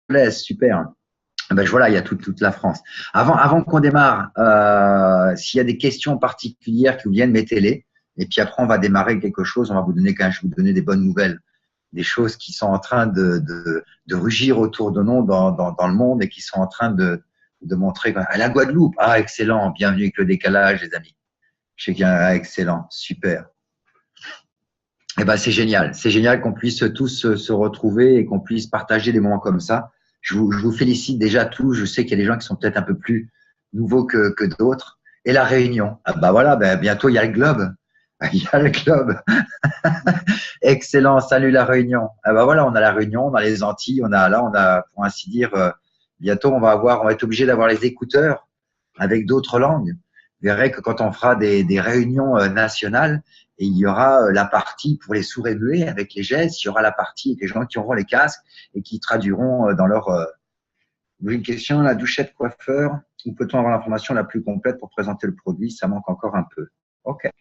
laisse, super. Ben, voilà, il y a toute la France. Avant qu'on démarre, s'il y a des questions particulières qui vous viennent, mettez-les. Et puis après, on va démarrer quelque chose. On va vous donner quand même, je vais vous donner des bonnes nouvelles, des choses qui sont en train de rugir autour de nous dans le monde et qui sont en train de montrer. À la Guadeloupe, ah excellent, bienvenue avec le décalage, les amis. Je sais qu'il y a excellent, super. Eh ben c'est génial qu'on puisse tous se retrouver et qu'on puisse partager des moments comme ça. Je vous félicite déjà tous. Je sais qu'il y a des gens qui sont peut-être un peu plus nouveaux que d'autres. Et la Réunion. Ah bah voilà, ben bientôt il y a le globe. Il y a le globe. Excellent. Salut la Réunion. Ah bah voilà, on a la Réunion, on a les Antilles, on a pour ainsi dire, bientôt on va être obligé d'avoir les écouteurs avec d'autres langues. Vous verrez que quand on fera des réunions nationales, et il y aura la partie pour les sourds et muets avec les gestes, il y aura la partie avec les gens qui auront les casques et qui traduiront dans leur… Une question, la douchette coiffeur, où peut-on avoir l'information la plus complète pour présenter le produit? Ça manque encore un peu. Ok,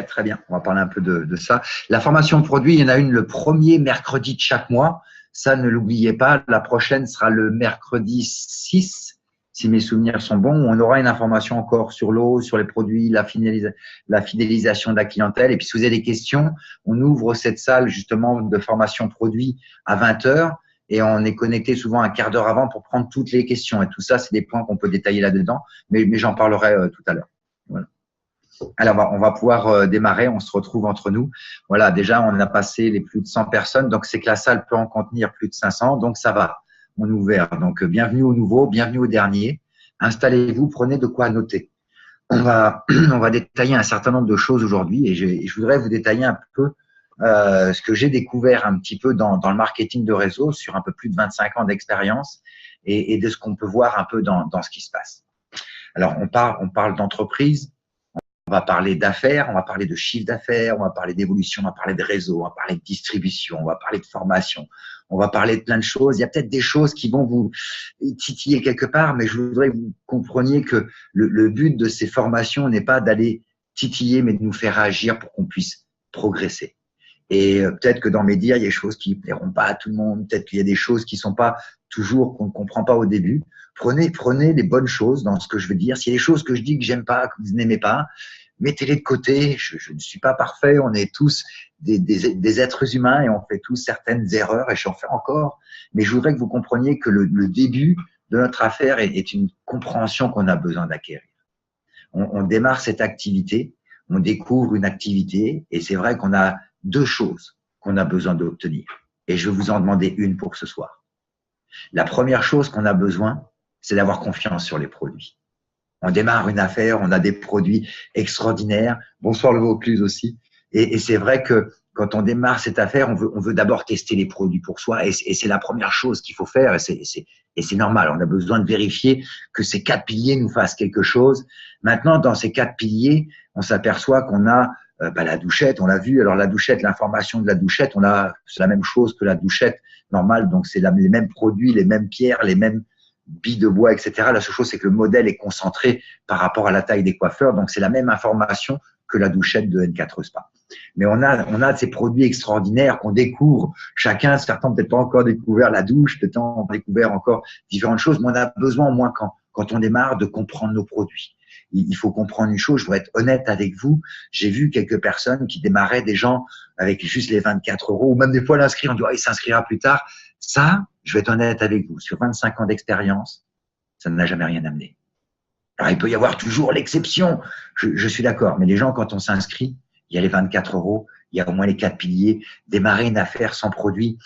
très bien. On va parler un peu de ça. La formation produit, il y en a une le premier mercredi de chaque mois. Ça, ne l'oubliez pas. La prochaine sera le mercredi 6. Si mes souvenirs sont bons, on aura une information encore sur l'eau, sur les produits, la fidélisation de la clientèle. Et puis, si vous avez des questions, on ouvre cette salle justement de formation produit à 20 h et on est connecté souvent un quart d'heure avant pour prendre toutes les questions. Et tout ça, c'est des points qu'on peut détailler là-dedans, mais j'en parlerai tout à l'heure. Voilà. Alors, on va pouvoir démarrer. On se retrouve entre nous. Voilà, déjà, on a passé les plus de 100 personnes. Donc, c'est que la salle peut en contenir plus de 500. Donc, ça va. On est ouvert. Donc, bienvenue aux nouveaux, bienvenue aux derniers. Installez-vous, prenez de quoi noter. On va détailler un certain nombre de choses aujourd'hui et je voudrais vous détailler un peu ce que j'ai découvert un petit peu dans le marketing de réseau sur un peu plus de 25 ans d'expérience et de ce qu'on peut voir un peu dans ce qui se passe. Alors, on parle d'entreprise, on va parler d'affaires, on va parler de chiffre d'affaires, on va parler d'évolution, on va parler de réseau, on va parler de distribution, on va parler de formation, on va parler de plein de choses. Il y a peut-être des choses qui vont vous titiller quelque part, mais je voudrais que vous compreniez que le but de ces formations n'est pas d'aller titiller, mais de nous faire agir pour qu'on puisse progresser. Et peut-être que dans mes dires, il y a des choses qui ne plairont pas à tout le monde. Peut-être qu'il y a des choses qui ne sont pas toujours, qu'on ne comprend pas au début. Prenez les bonnes choses dans ce que je veux dire. S'il y a des choses que je dis que j'aime pas, que vous n'aimez pas, mettez-les de côté. Je ne suis pas parfait. On est tous des êtres humains et on fait tous certaines erreurs et j'en fais encore. Mais je voudrais que vous compreniez que le début de notre affaire est une compréhension qu'on a besoin d'acquérir. On démarre cette activité, on découvre une activité et c'est vrai qu'on a deux choses qu'on a besoin d'obtenir. Et je vais vous en demander une pour ce soir. La première chose qu'on a besoin, c'est d'avoir confiance sur les produits. On démarre une affaire, on a des produits extraordinaires. Bonsoir le Vaucluse aussi. Et c'est vrai que quand on démarre cette affaire, on veut d'abord tester les produits pour soi. Et c'est la première chose qu'il faut faire. Et c'est normal. On a besoin de vérifier que ces 4 piliers nous fassent quelque chose. Maintenant, dans ces 4 piliers, on s'aperçoit qu'on a la douchette, on l'a vu. Alors la douchette, l'information de la douchette, c'est la même chose que la douchette normale. Donc c'est les mêmes produits, les mêmes pierres, les mêmes billes de bois, etc. La seule chose, c'est que le modèle est concentré par rapport à la taille des coiffeurs. Donc c'est la même information que la douchette de N4 Spa. Mais on a ces produits extraordinaires qu'on découvre. Chacun, certains peut-être pas encore découvert la douche, peut-être ont découvert encore différentes choses, mais on a besoin au moins quand on démarre de comprendre nos produits. Il faut comprendre une chose, je voudrais être honnête avec vous, j'ai vu quelques personnes qui démarraient, des gens avec juste les 24 €, ou même des fois l'inscrire, on dit il s'inscrira plus tard. Ça, je vais être honnête avec vous, sur 25 ans d'expérience, ça n'a jamais rien amené. Alors, il peut y avoir toujours l'exception, je suis d'accord, mais les gens, quand on s'inscrit, il y a les 24 €, il y a au moins les 4 piliers, démarrer une affaire sans produit.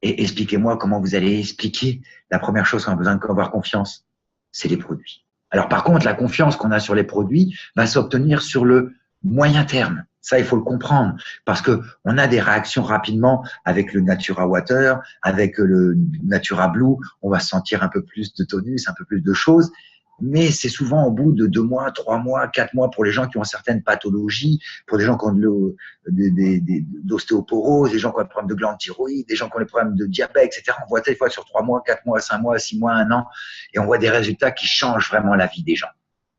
Et expliquez-moi comment vous allez expliquer. La première chose qu'on a besoin d'avoir confiance, c'est les produits. Alors par contre, la confiance qu'on a sur les produits va s'obtenir sur le moyen terme. Ça, il faut le comprendre parce que on a des réactions rapidement avec le Natura Water, avec le Natura Blue. On va sentir un peu plus de tonus, un peu plus de choses. Mais c'est souvent au bout de 2 mois, 3 mois, 4 mois pour les gens qui ont certaines pathologies, pour des gens qui ont d'ostéoporose, des gens qui ont des problèmes de glandes thyroïdes, des gens qui ont des problèmes de diabète, etc. On voit des fois sur 3 mois, 4 mois, 5 mois, 6 mois, 1 an, et on voit des résultats qui changent vraiment la vie des gens.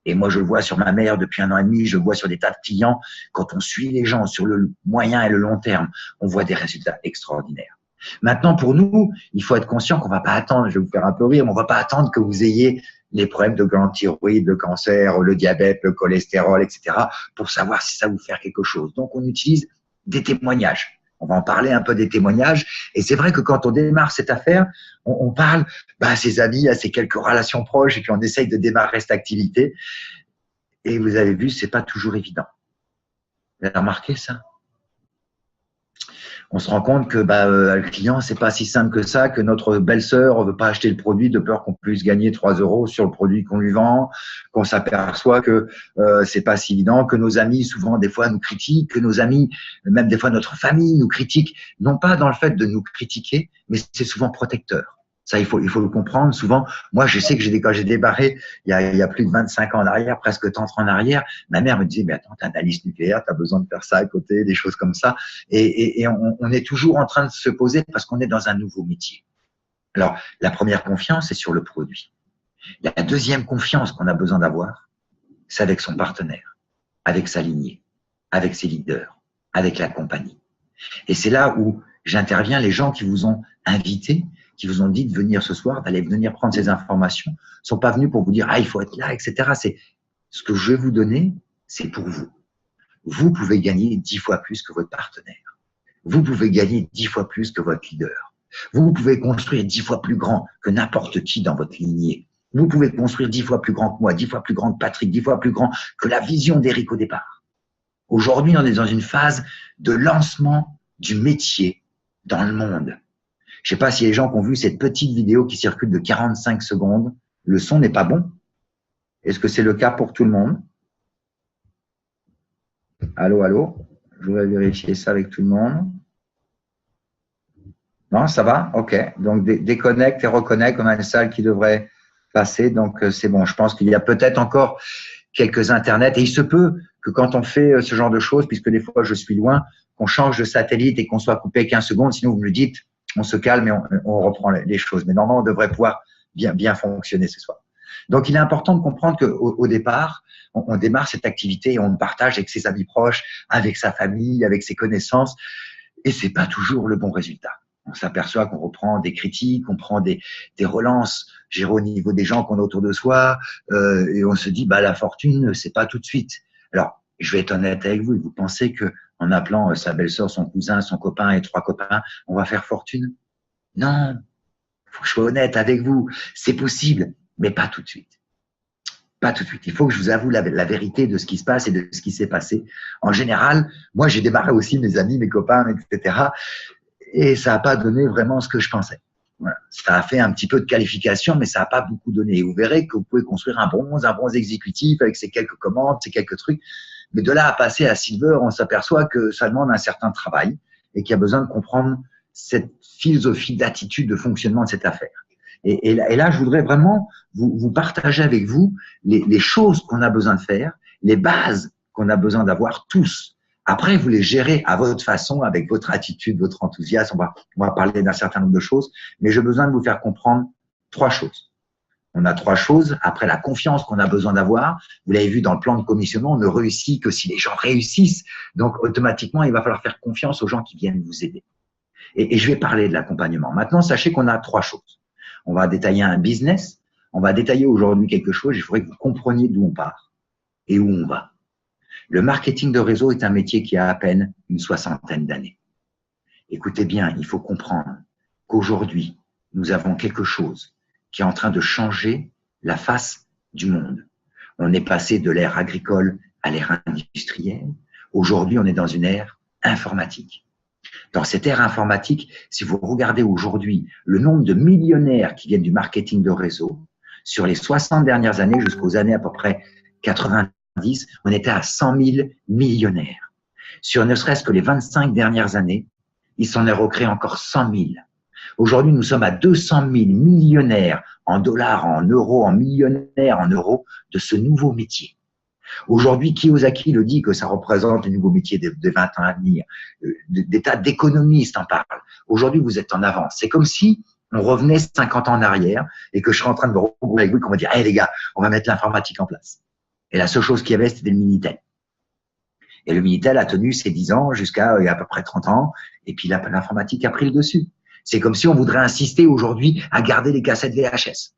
Et moi, je le vois sur ma mère depuis 1 an et demi, je le vois sur des tas de clients. Quand on suit les gens sur le moyen et le long terme, on voit des résultats extraordinaires. Maintenant, pour nous, il faut être conscient qu'on va pas attendre, je vais vous faire un peu rire, mais on va pas attendre que vous ayez les problèmes de glande thyroïde, le cancer, le diabète, le cholestérol, etc. pour savoir si ça vous fait quelque chose. Donc, on utilise des témoignages. On va en parler un peu des témoignages. Et c'est vrai que quand on démarre cette affaire, on parle à ses amis, à ses quelques relations proches, et puis on essaye de démarrer cette activité. Et vous avez vu, c'est pas toujours évident. Vous avez remarqué ça? On se rend compte que le client, c'est pas si simple que ça, que notre belle-sœur ne veut pas acheter le produit de peur qu'on puisse gagner 3 € sur le produit qu'on lui vend, qu'on s'aperçoit que c'est pas si évident, que nos amis souvent des fois nous critiquent, que nos amis, même des fois notre famille nous critique, non pas dans le fait de nous critiquer, mais c'est souvent protecteur. Ça, il faut le comprendre. Souvent, moi, je sais que quand j'ai débarré, il y a plus de 25 ans en arrière, presque 30 ans en arrière, ma mère me disait, mais attends, t'as une analyse nucléaire, t'as besoin de faire ça à côté, des choses comme ça. Et on est toujours en train de se poser parce qu'on est dans un nouveau métier. Alors, la première confiance, c'est sur le produit. La deuxième confiance qu'on a besoin d'avoir, c'est avec son partenaire, avec sa lignée, avec ses leaders, avec la compagnie. Et c'est là où j'interviens, les gens qui vous ont invité, qui vous ont dit de venir ce soir, d'aller venir prendre ces informations, ne sont pas venus pour vous dire « Ah, il faut être là, etc. » C'est ce que je vais vous donner, c'est pour vous. Vous pouvez gagner 10 fois plus que votre partenaire. Vous pouvez gagner 10 fois plus que votre leader. Vous pouvez construire 10 fois plus grand que n'importe qui dans votre lignée. Vous pouvez construire 10 fois plus grand que moi, 10 fois plus grand que Patrick, 10 fois plus grand que la vision d'Éric au départ. Aujourd'hui, on est dans une phase de lancement du métier dans le monde. Je ne sais pas si les gens qui ont vu cette petite vidéo qui circule de 45 secondes, le son n'est pas bon. Est-ce que c'est le cas pour tout le monde? Allô, allô? Je voudrais vérifier ça avec tout le monde. Non, ça va? Ok. Donc, déconnecte et reconnecte. On a une salle qui devrait passer. Donc, c'est bon. Je pense qu'il y a peut-être encore quelques internets. Et il se peut que quand on fait ce genre de choses, puisque des fois je suis loin, qu'on change de satellite et qu'on soit coupé 15 secondes. Sinon, vous me le dites, on se calme et on reprend les choses. Mais normalement, on devrait pouvoir bien fonctionner ce soir. Donc, il est important de comprendre qu'au départ, on démarre cette activité et on le partage avec ses amis proches, avec sa famille, avec ses connaissances. Et c'est pas toujours le bon résultat. On s'aperçoit qu'on reprend des critiques, on prend des relances, au niveau des gens qu'on a autour de soi, et on se dit, la fortune, c'est pas tout de suite. Alors, je vais être honnête avec vous. Vous pensez que en appelant sa belle-sœur, son cousin, son copain et 3 copains, on va faire fortune? Non. Faut que je sois honnête avec vous. C'est possible, mais pas tout de suite. Pas tout de suite. Il faut que je vous avoue la vérité de ce qui se passe et de ce qui s'est passé. En général, moi, j'ai démarré aussi mes amis, mes copains, etc. Et ça n'a pas donné vraiment ce que je pensais. Voilà. Ça a fait un petit peu de qualification, mais ça n'a pas beaucoup donné. Et vous verrez que vous pouvez construire un bronze exécutif avec ses quelques commandes, ses quelques trucs. Mais de là à passer à silver, on s'aperçoit que ça demande un certain travail et qu'il y a besoin de comprendre cette philosophie d'attitude de fonctionnement de cette affaire. Et là, je voudrais vraiment vous partager avec vous les choses qu'on a besoin de faire, les bases qu'on a besoin d'avoir tous. Après, vous les gérez à votre façon, avec votre attitude, votre enthousiasme. On va parler d'un certain nombre de choses, mais j'ai besoin de vous faire comprendre 3 choses. On a 3 choses. Après, la confiance qu'on a besoin d'avoir. Vous l'avez vu dans le plan de commissionnement, on ne réussit que si les gens réussissent. Donc, automatiquement, il va falloir faire confiance aux gens qui viennent vous aider. Et je vais parler de l'accompagnement. Maintenant, sachez qu'on a 3 choses. On va détailler un business. On va détailler aujourd'hui quelque chose. Il faudrait que vous compreniez d'où on part et où on va. Le marketing de réseau est un métier qui a à peine une 60aine d'années. Écoutez bien, il faut comprendre qu'aujourd'hui, nous avons quelque chose qui est en train de changer la face du monde. On est passé de l'ère agricole à l'ère industrielle. Aujourd'hui, on est dans une ère informatique. Dans cette ère informatique, si vous regardez aujourd'hui le nombre de millionnaires qui viennent du marketing de réseau, sur les 60 dernières années jusqu'aux années à peu près 90, on était à 100 000 millionnaires. Sur ne serait-ce que les 25 dernières années, il s'en est recréé encore 100 000. Aujourd'hui, nous sommes à 200 000 millionnaires en dollars, en euros, en millionnaires en euros de ce nouveau métier. Aujourd'hui, Kiyosaki le dit que ça représente le nouveau métier des 20 ans à venir. Des tas d'économistes en parlent. Aujourd'hui, vous êtes en avance. C'est comme si on revenait 50 ans en arrière et que je serais en train de me regrouper avec vous et qu'on va dire « Hey les gars, on va mettre l'informatique en place ». Et la seule chose qu'il y avait, c'était le Minitel. Et le Minitel a tenu ses 10 ans jusqu'à il y a à peu près 30 ans. Et puis l'informatique a pris le dessus. C'est comme si on voudrait insister aujourd'hui à garder les cassettes VHS.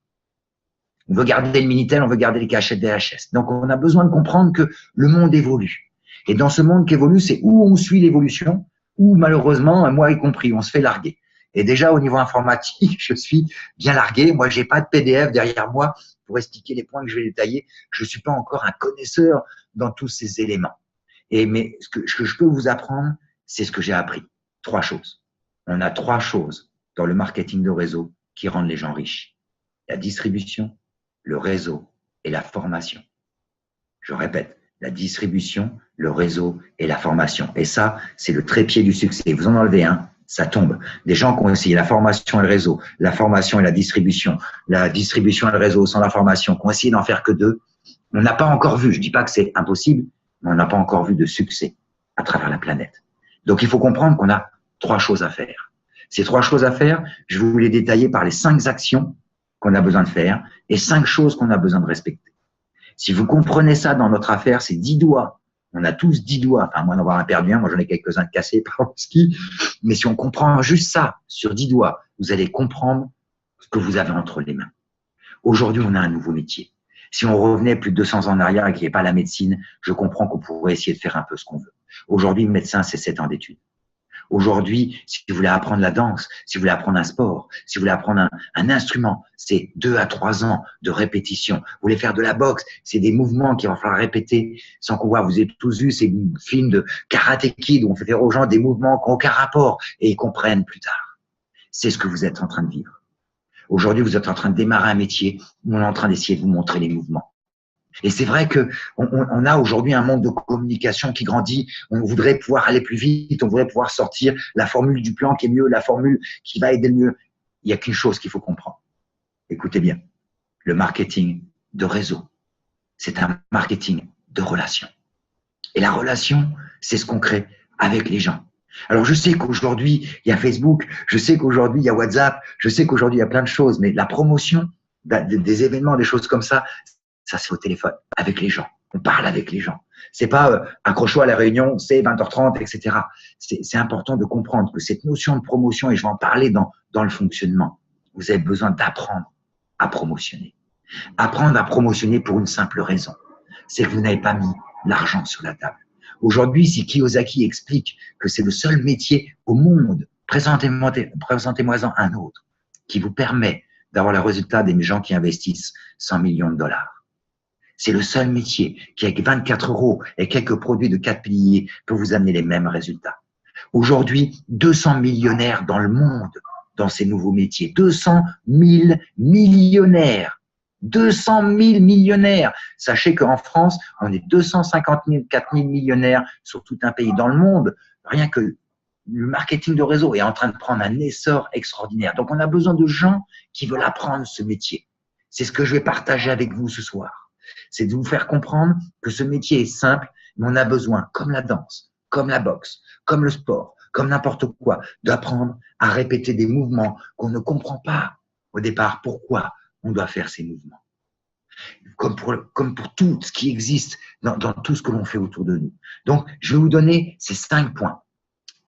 On veut garder le Minitel, on veut garder les cassettes VHS. Donc, on a besoin de comprendre que le monde évolue. Et dans ce monde qui évolue, c'est où on suit l'évolution, ou malheureusement, moi y compris, on se fait larguer. Et déjà, au niveau informatique, je suis bien largué. Moi, j'ai pas de PDF derrière moi pour expliquer les points que je vais détailler. Je suis pas encore un connaisseur dans tous ces éléments. Mais ce que je peux vous apprendre, c'est ce que j'ai appris. 3 choses. On a 3 choses dans le marketing de réseau qui rendent les gens riches. La distribution, le réseau et la formation. Je répète, la distribution, le réseau et la formation. Et ça, c'est le trépied du succès. Vous en enlevez un, ça tombe. Des gens qui ont essayé la formation et le réseau, la formation et la distribution et le réseau sans la formation, qui ont essayé d'en faire que 2, on n'a pas encore vu, je dis pas que c'est impossible, mais on n'a pas encore vu de succès à travers la planète. Donc, il faut comprendre qu'on a 3 choses à faire. Ces 3 choses à faire, je vais vous les détailler par les 5 actions qu'on a besoin de faire et 5 choses qu'on a besoin de respecter. Si vous comprenez ça dans notre affaire, c'est 10 doigts. On a tous 10 doigts. Enfin, moi, d'en avoir un perdu un, moi, j'en ai quelques-uns de cassés par le ski. Mais si on comprend juste ça sur 10 doigts, vous allez comprendre ce que vous avez entre les mains. Aujourd'hui, on a un nouveau métier. Si on revenait plus de 200 ans en arrière et qu'il n'y avait pas la médecine, je comprends qu'on pourrait essayer de faire un peu ce qu'on veut. Aujourd'hui, le médecin, c'est 7 ans d'études. Aujourd'hui, si vous voulez apprendre la danse, si vous voulez apprendre un sport, si vous voulez apprendre un instrument, c'est 2 à 3 ans de répétition. Vous voulez faire de la boxe, c'est des mouvements qu'il va falloir répéter sans qu'on voit. Vous avez tous vu ces films de Karate Kid où on fait faire aux gens des mouvements qui n'ont aucun rapport et ils comprennent plus tard. C'est ce que vous êtes en train de vivre. Aujourd'hui, vous êtes en train de démarrer un métier où on est en train d'essayer de vous montrer les mouvements. Et c'est vrai que on a aujourd'hui un monde de communication qui grandit. On voudrait pouvoir aller plus vite, on voudrait pouvoir sortir la formule du plan qui est mieux, la formule qui va aider le mieux. Il n'y a qu'une chose qu'il faut comprendre. Écoutez bien, le marketing de réseau, c'est un marketing de relation. Et la relation, c'est ce qu'on crée avec les gens. Alors, je sais qu'aujourd'hui, il y a Facebook, je sais qu'aujourd'hui, il y a WhatsApp, je sais qu'aujourd'hui, il y a plein de choses, mais la promotion des événements, des choses comme ça c'est au téléphone, avec les gens. On parle avec les gens. C'est pas accroche-toi à la réunion, c'est 20h30, etc. C'est important de comprendre que cette notion de promotion, et je vais en parler dans le fonctionnement, vous avez besoin d'apprendre à promotionner. Apprendre à promotionner pour une simple raison, c'est que vous n'avez pas mis l'argent sur la table. Aujourd'hui, si Kiyosaki explique que c'est le seul métier au monde, présentez-moi-en un autre, qui vous permet d'avoir le résultat des gens qui investissent 100 millions de dollars. C'est le seul métier qui, avec 24 € et quelques produits de 4 piliers, peut vous amener les mêmes résultats. Aujourd'hui, 200 millionnaires dans le monde dans ces nouveaux métiers. 200 000 millionnaires. 200 000 millionnaires. Sachez qu'en France, on est 250 000, 4 000 millionnaires sur tout un pays. Dans le monde, rien que le marketing de réseau est en train de prendre un essor extraordinaire. Donc, on a besoin de gens qui veulent apprendre ce métier. C'est ce que je vais partager avec vous ce soir. C'est de vous faire comprendre que ce métier est simple, mais on a besoin, comme la danse, comme la boxe, comme le sport, comme n'importe quoi, d'apprendre à répéter des mouvements qu'on ne comprend pas au départ. Pourquoi on doit faire ces mouvements? Comme pour tout ce qui existe dans tout ce que l'on fait autour de nous. Donc, je vais vous donner ces 5 points.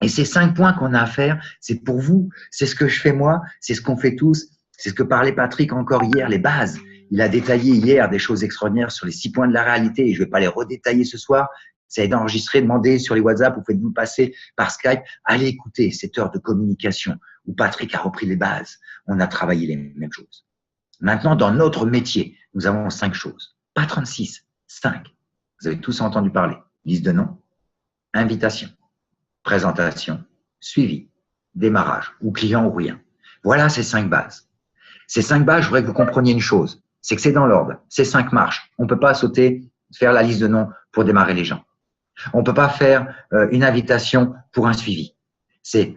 Et ces 5 points qu'on a à faire, c'est pour vous, c'est ce que je fais moi, c'est ce qu'on fait tous, c'est ce que parlait Patrick encore hier, les bases. Il a détaillé hier des choses extraordinaires sur les 6 points de la réalité et je ne vais pas les redétailler ce soir. Ça a été enregistré, demandez sur les WhatsApp ou faites-vous passer par Skype. Allez écouter cette heure de communication où Patrick a repris les bases. On a travaillé les mêmes choses. Maintenant, dans notre métier, nous avons 5 choses. Pas 36, 5. Vous avez tous entendu parler. Liste de noms, invitation, présentation, suivi, démarrage, ou client ou rien. Voilà ces 5 bases. Ces 5 bases, je voudrais que vous compreniez une chose. C'est que c'est dans l'ordre. Ces 5 marches. On ne peut pas sauter, faire la liste de noms pour démarrer les gens. On ne peut pas faire une invitation pour un suivi.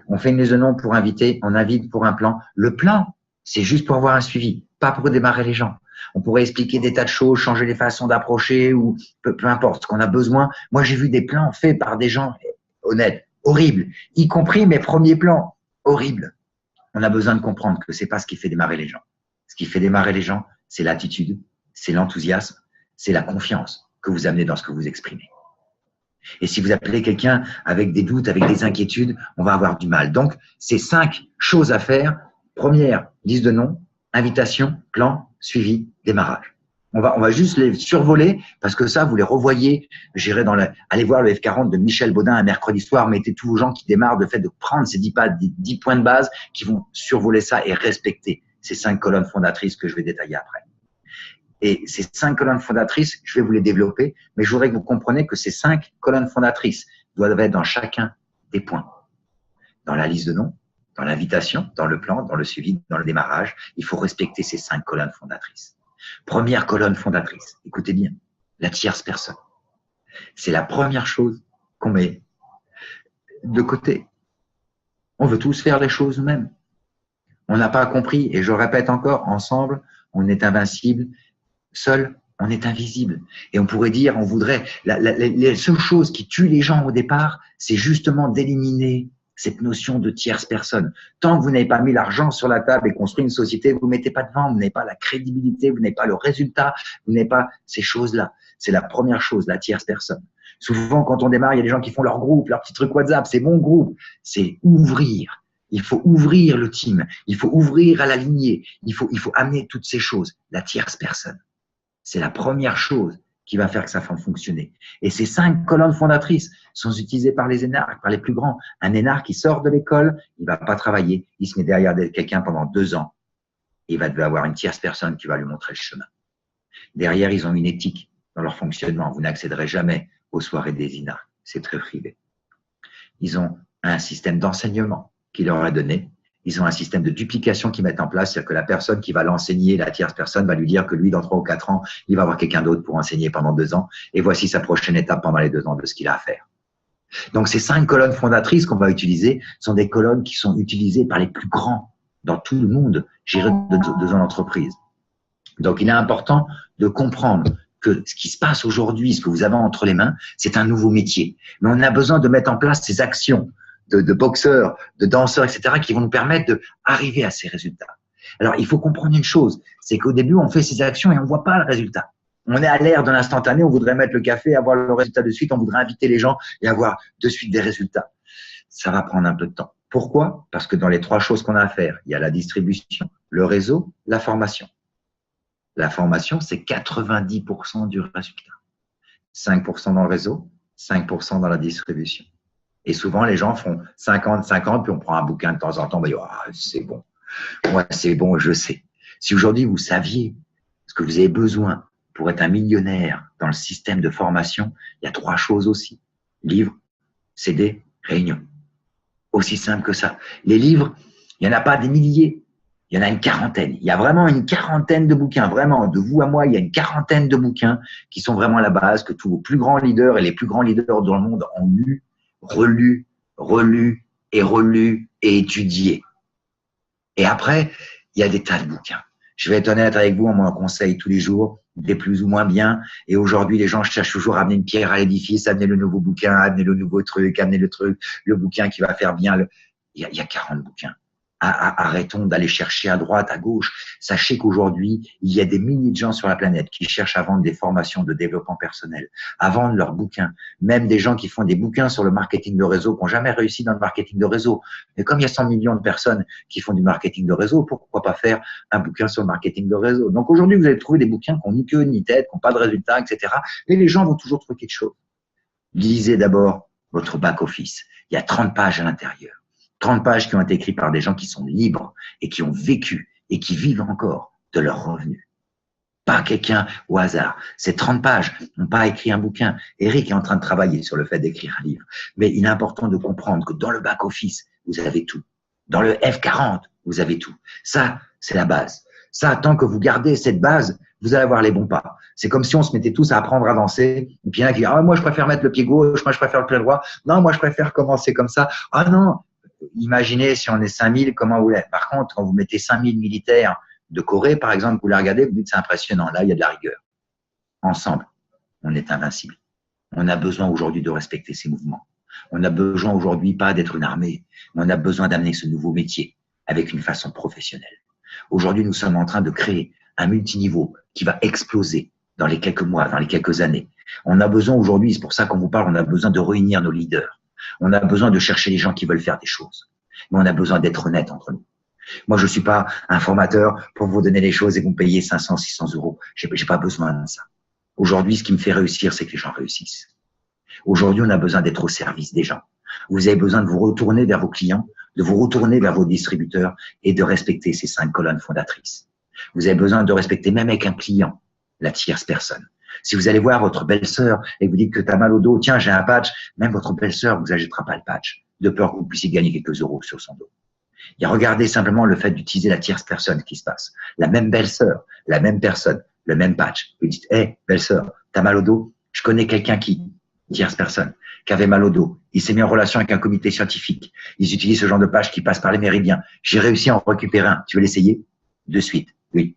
On fait une liste de noms pour inviter, on invite pour un plan. Le plan, c'est juste pour avoir un suivi, pas pour démarrer les gens. On pourrait expliquer des tas de choses, changer les façons d'approcher ou peu importe ce qu'on a besoin. Moi, j'ai vu des plans faits par des gens honnêtes, horribles, y compris mes premiers plans, horribles. On a besoin de comprendre que c'est pas ce qui fait démarrer les gens. Ce qui fait démarrer les gens, c'est l'attitude, c'est l'enthousiasme, c'est la confiance que vous amenez dans ce que vous exprimez. Et si vous appelez quelqu'un avec des doutes, avec des inquiétudes, on va avoir du mal. Donc, c'est 5 choses à faire. Première, liste de noms, invitation, plan, suivi, démarrage. On va juste les survoler parce que ça, vous les revoyez. J'irai allez voir le F40 de Michel Baudin un mercredi soir. Mettez tous vos gens qui démarrent de fait de prendre ces 10 points de base qui vont survoler ça et respecter ces 5 colonnes fondatrices que je vais détailler après. Et ces 5 colonnes fondatrices, je vais vous les développer, mais je voudrais que vous compreniez que ces 5 colonnes fondatrices doivent être dans chacun des points. Dans la liste de noms, dans l'invitation, dans le plan, dans le suivi, dans le démarrage, il faut respecter ces 5 colonnes fondatrices. Première colonne fondatrice, écoutez bien, la tierce personne. C'est la première chose qu'on met de côté. On veut tous faire les choses nous-mêmes. On n'a pas compris, et je répète encore, ensemble, on est invincible. Seul, on est invisible. Et on pourrait dire, on voudrait, les seules choses qui tuent les gens au départ, c'est justement d'éliminer cette notion de tierce personne. Tant que vous n'avez pas mis l'argent sur la table et construit une société, vous ne mettez pas de vente, vous n'avez pas la crédibilité, vous n'avez pas le résultat, vous n'avez pas ces choses-là. C'est la première chose, la tierce personne. Souvent, quand on démarre, il y a des gens qui font leur groupe, leur petit truc WhatsApp, c'est mon groupe. C'est ouvrir. Il faut ouvrir le team. Il faut ouvrir à la lignée. Il faut amener toutes ces choses. La tierce personne. C'est la première chose qui va faire que ça va fonctionner. Et ces 5 colonnes fondatrices sont utilisées par les énarques, par les plus grands. Un énarque qui sort de l'école, il va pas travailler, il se met derrière quelqu'un pendant 2 ans. Et il va devoir avoir une tierce personne qui va lui montrer le chemin. Derrière, ils ont une éthique dans leur fonctionnement. Vous n'accéderez jamais aux soirées des énarques. C'est très privé. Ils ont un système d'enseignement qui leur est donné. Ils ont un système de duplication qu'ils mettent en place, c'est-à-dire que la personne qui va l'enseigner, la tierce personne, va lui dire que lui, dans 3 ou 4 ans, il va avoir quelqu'un d'autre pour enseigner pendant 2 ans. Et voici sa prochaine étape pendant les 2 ans de ce qu'il a à faire. Donc, ces 5 colonnes fondatrices qu'on va utiliser sont des colonnes qui sont utilisées par les plus grands dans tout le monde, gérés de zone entreprise. Donc, il est important de comprendre que ce qui se passe aujourd'hui, ce que vous avez entre les mains, c'est un nouveau métier. Mais on a besoin de mettre en place ces actions de boxeurs, de danseurs, etc., qui vont nous permettre d'arriver à ces résultats. Alors, il faut comprendre une chose, c'est qu'au début, on fait ces actions et on ne voit pas le résultat. On est à l'ère de l'instantané, on voudrait mettre le café, avoir le résultat de suite, on voudrait inviter les gens et avoir de suite des résultats. Ça va prendre un peu de temps. Pourquoi? Parce que dans les 3 choses qu'on a à faire, il y a la distribution, le réseau, la formation. La formation, c'est 90% du résultat. 5% dans le réseau, 5% dans la distribution. Et souvent, les gens font 50-50, puis on prend un bouquin de temps en temps, on va dire, ah, c'est bon. Ouais, c'est bon, je sais. Si aujourd'hui, vous saviez ce que vous avez besoin pour être un millionnaire dans le système de formation, il y a 3 choses aussi. Livres, CD, réunion. Aussi simple que ça. Les livres, il n'y en a pas des milliers. Il y en a une quarantaine. Il y a vraiment une quarantaine de bouquins. Vraiment, de vous à moi, il y a une quarantaine de bouquins qui sont vraiment la base, que tous vos plus grands leaders et les plus grands leaders dans le monde ont lu, relu, relu et relu et étudié. Et après, il y a des tas de bouquins. Je vais être honnête avec vous, on m'en conseille tous les jours, des plus ou moins bien. Et aujourd'hui, les gens cherchent toujours à amener une pierre à l'édifice, amener le nouveau bouquin, amener le nouveau truc, amener le truc, le bouquin qui va faire bien. Il y a 40 bouquins. Arrêtons d'aller chercher à droite, à gauche. Sachez qu'aujourd'hui, il y a des milliers de gens sur la planète qui cherchent à vendre des formations de développement personnel, à vendre leurs bouquins. Même des gens qui font des bouquins sur le marketing de réseau, qui n'ont jamais réussi dans le marketing de réseau. Mais comme il y a 100 millions de personnes qui font du marketing de réseau, pourquoi pas faire un bouquin sur le marketing de réseau? Donc aujourd'hui, vous allez trouver des bouquins qui n'ont ni queue ni tête, qui n'ont pas de résultats, etc. Mais les gens vont toujours trouver quelque chose. Lisez d'abord votre back-office. Il y a 30 pages à l'intérieur. 30 pages qui ont été écrites par des gens qui sont libres et qui ont vécu et qui vivent encore de leurs revenus. Pas quelqu'un au hasard. Ces 30 pages n'ont pas écrit un bouquin. Eric est en train de travailler sur le fait d'écrire un livre. Mais il est important de comprendre que dans le back-office, vous avez tout. Dans le F40, vous avez tout. Ça, c'est la base. Ça, tant que vous gardez cette base, vous allez avoir les bons pas. C'est comme si on se mettait tous à apprendre à danser. Et puis il y en a qui disent, ah, moi, je préfère mettre le pied gauche, moi, je préfère le pied droit. Non, moi, je préfère commencer comme ça. Ah non, imaginez si on est 5000, comment vous l'êtes. Par contre, quand vous mettez 5000 militaires de Corée, par exemple, vous les regardez, vous dites c'est impressionnant. Là, il y a de la rigueur. Ensemble, on est invincible. On a besoin aujourd'hui de respecter ces mouvements. On a besoin aujourd'hui pas d'être une armée, mais on a besoin d'amener ce nouveau métier avec une façon professionnelle. Aujourd'hui, nous sommes en train de créer un multiniveau qui va exploser dans les quelques mois, dans les quelques années. On a besoin aujourd'hui, c'est pour ça qu'on vous parle, on a besoin de réunir nos leaders. On a besoin de chercher les gens qui veulent faire des choses. Mais on a besoin d'être honnête entre nous. Moi, je suis pas un formateur pour vous donner les choses et vous me payer 500, 600 euros. J'ai pas besoin de ça. Aujourd'hui, ce qui me fait réussir, c'est que les gens réussissent. Aujourd'hui, on a besoin d'être au service des gens. Vous avez besoin de vous retourner vers vos clients, de vous retourner vers vos distributeurs et de respecter ces 5 colonnes fondatrices. Vous avez besoin de respecter, même avec un client, la tierce personne. Si vous allez voir votre belle-sœur et vous dites que tu as mal au dos, tiens, j'ai un patch, même votre belle-sœur vous achètera pas le patch, de peur que vous puissiez gagner quelques euros sur son dos. Et regardez simplement le fait d'utiliser la tierce personne qui se passe. La même belle-sœur, la même personne, le même patch. Vous dites, hé, belle-sœur, t'as mal au dos? Je connais quelqu'un tierce personne, qui avait mal au dos. Il s'est mis en relation avec un comité scientifique. Ils utilisent ce genre de patch qui passe par les méridiens. J'ai réussi à en récupérer un. Tu veux l'essayer? De suite. Oui.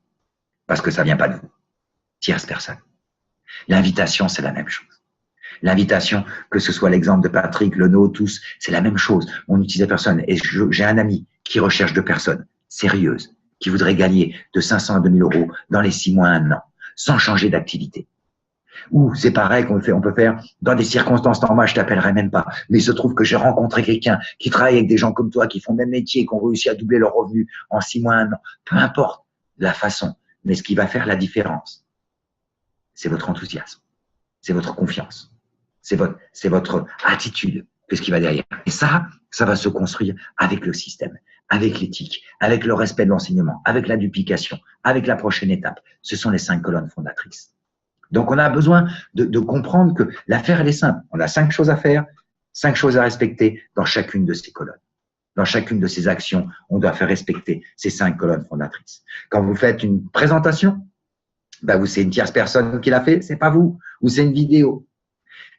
Parce que ça vient pas de vous. Tierce personne. L'invitation, c'est la même chose. L'invitation, que ce soit l'exemple de Patrick, Leno, tous, c'est la même chose. On utilise la personne. Et j'ai un ami qui recherche 2 personnes sérieuses, qui voudraient gagner de 500 à 2000 euros dans les 6 mois à 1 an, sans changer d'activité. Ou c'est pareil on peut faire dans des circonstances normales, je t'appellerai même pas. Mais il se trouve que j'ai rencontré quelqu'un qui travaille avec des gens comme toi, qui font le même métier, qui ont réussi à doubler leurs revenus en 6 mois à 1 an. Peu importe la façon, mais ce qui va faire la différence, c'est votre enthousiasme, c'est votre confiance, c'est votre attitude, que ce qui va derrière. Et ça va se construire avec le système, avec l'éthique, avec le respect de l'enseignement, avec la duplication, avec la prochaine étape. Ce sont les 5 colonnes fondatrices. Donc, on a besoin de comprendre que l'affaire, elle est simple. On a 5 choses à faire, 5 choses à respecter dans chacune de ces colonnes. Dans chacune de ces actions, on doit faire respecter ces 5 colonnes fondatrices. Quand vous faites une présentation, c'est une tierce personne qui l'a fait, c'est pas vous, ou c'est une vidéo.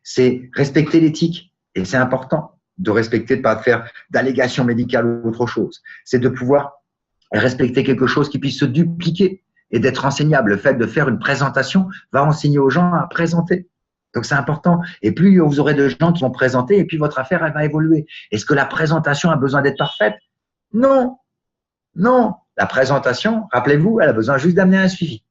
C'est respecter l'éthique, et c'est important de respecter, de ne pas faire d'allégations médicales ou autre chose. C'est de pouvoir respecter quelque chose qui puisse se dupliquer et d'être enseignable. Le fait de faire une présentation va enseigner aux gens à présenter. Donc, c'est important. Et plus vous aurez de gens qui vont présenter, et puis votre affaire, elle va évoluer. Est-ce que la présentation a besoin d'être parfaite? Non. Non. La présentation, rappelez-vous, elle a besoin juste d'amener un suivi.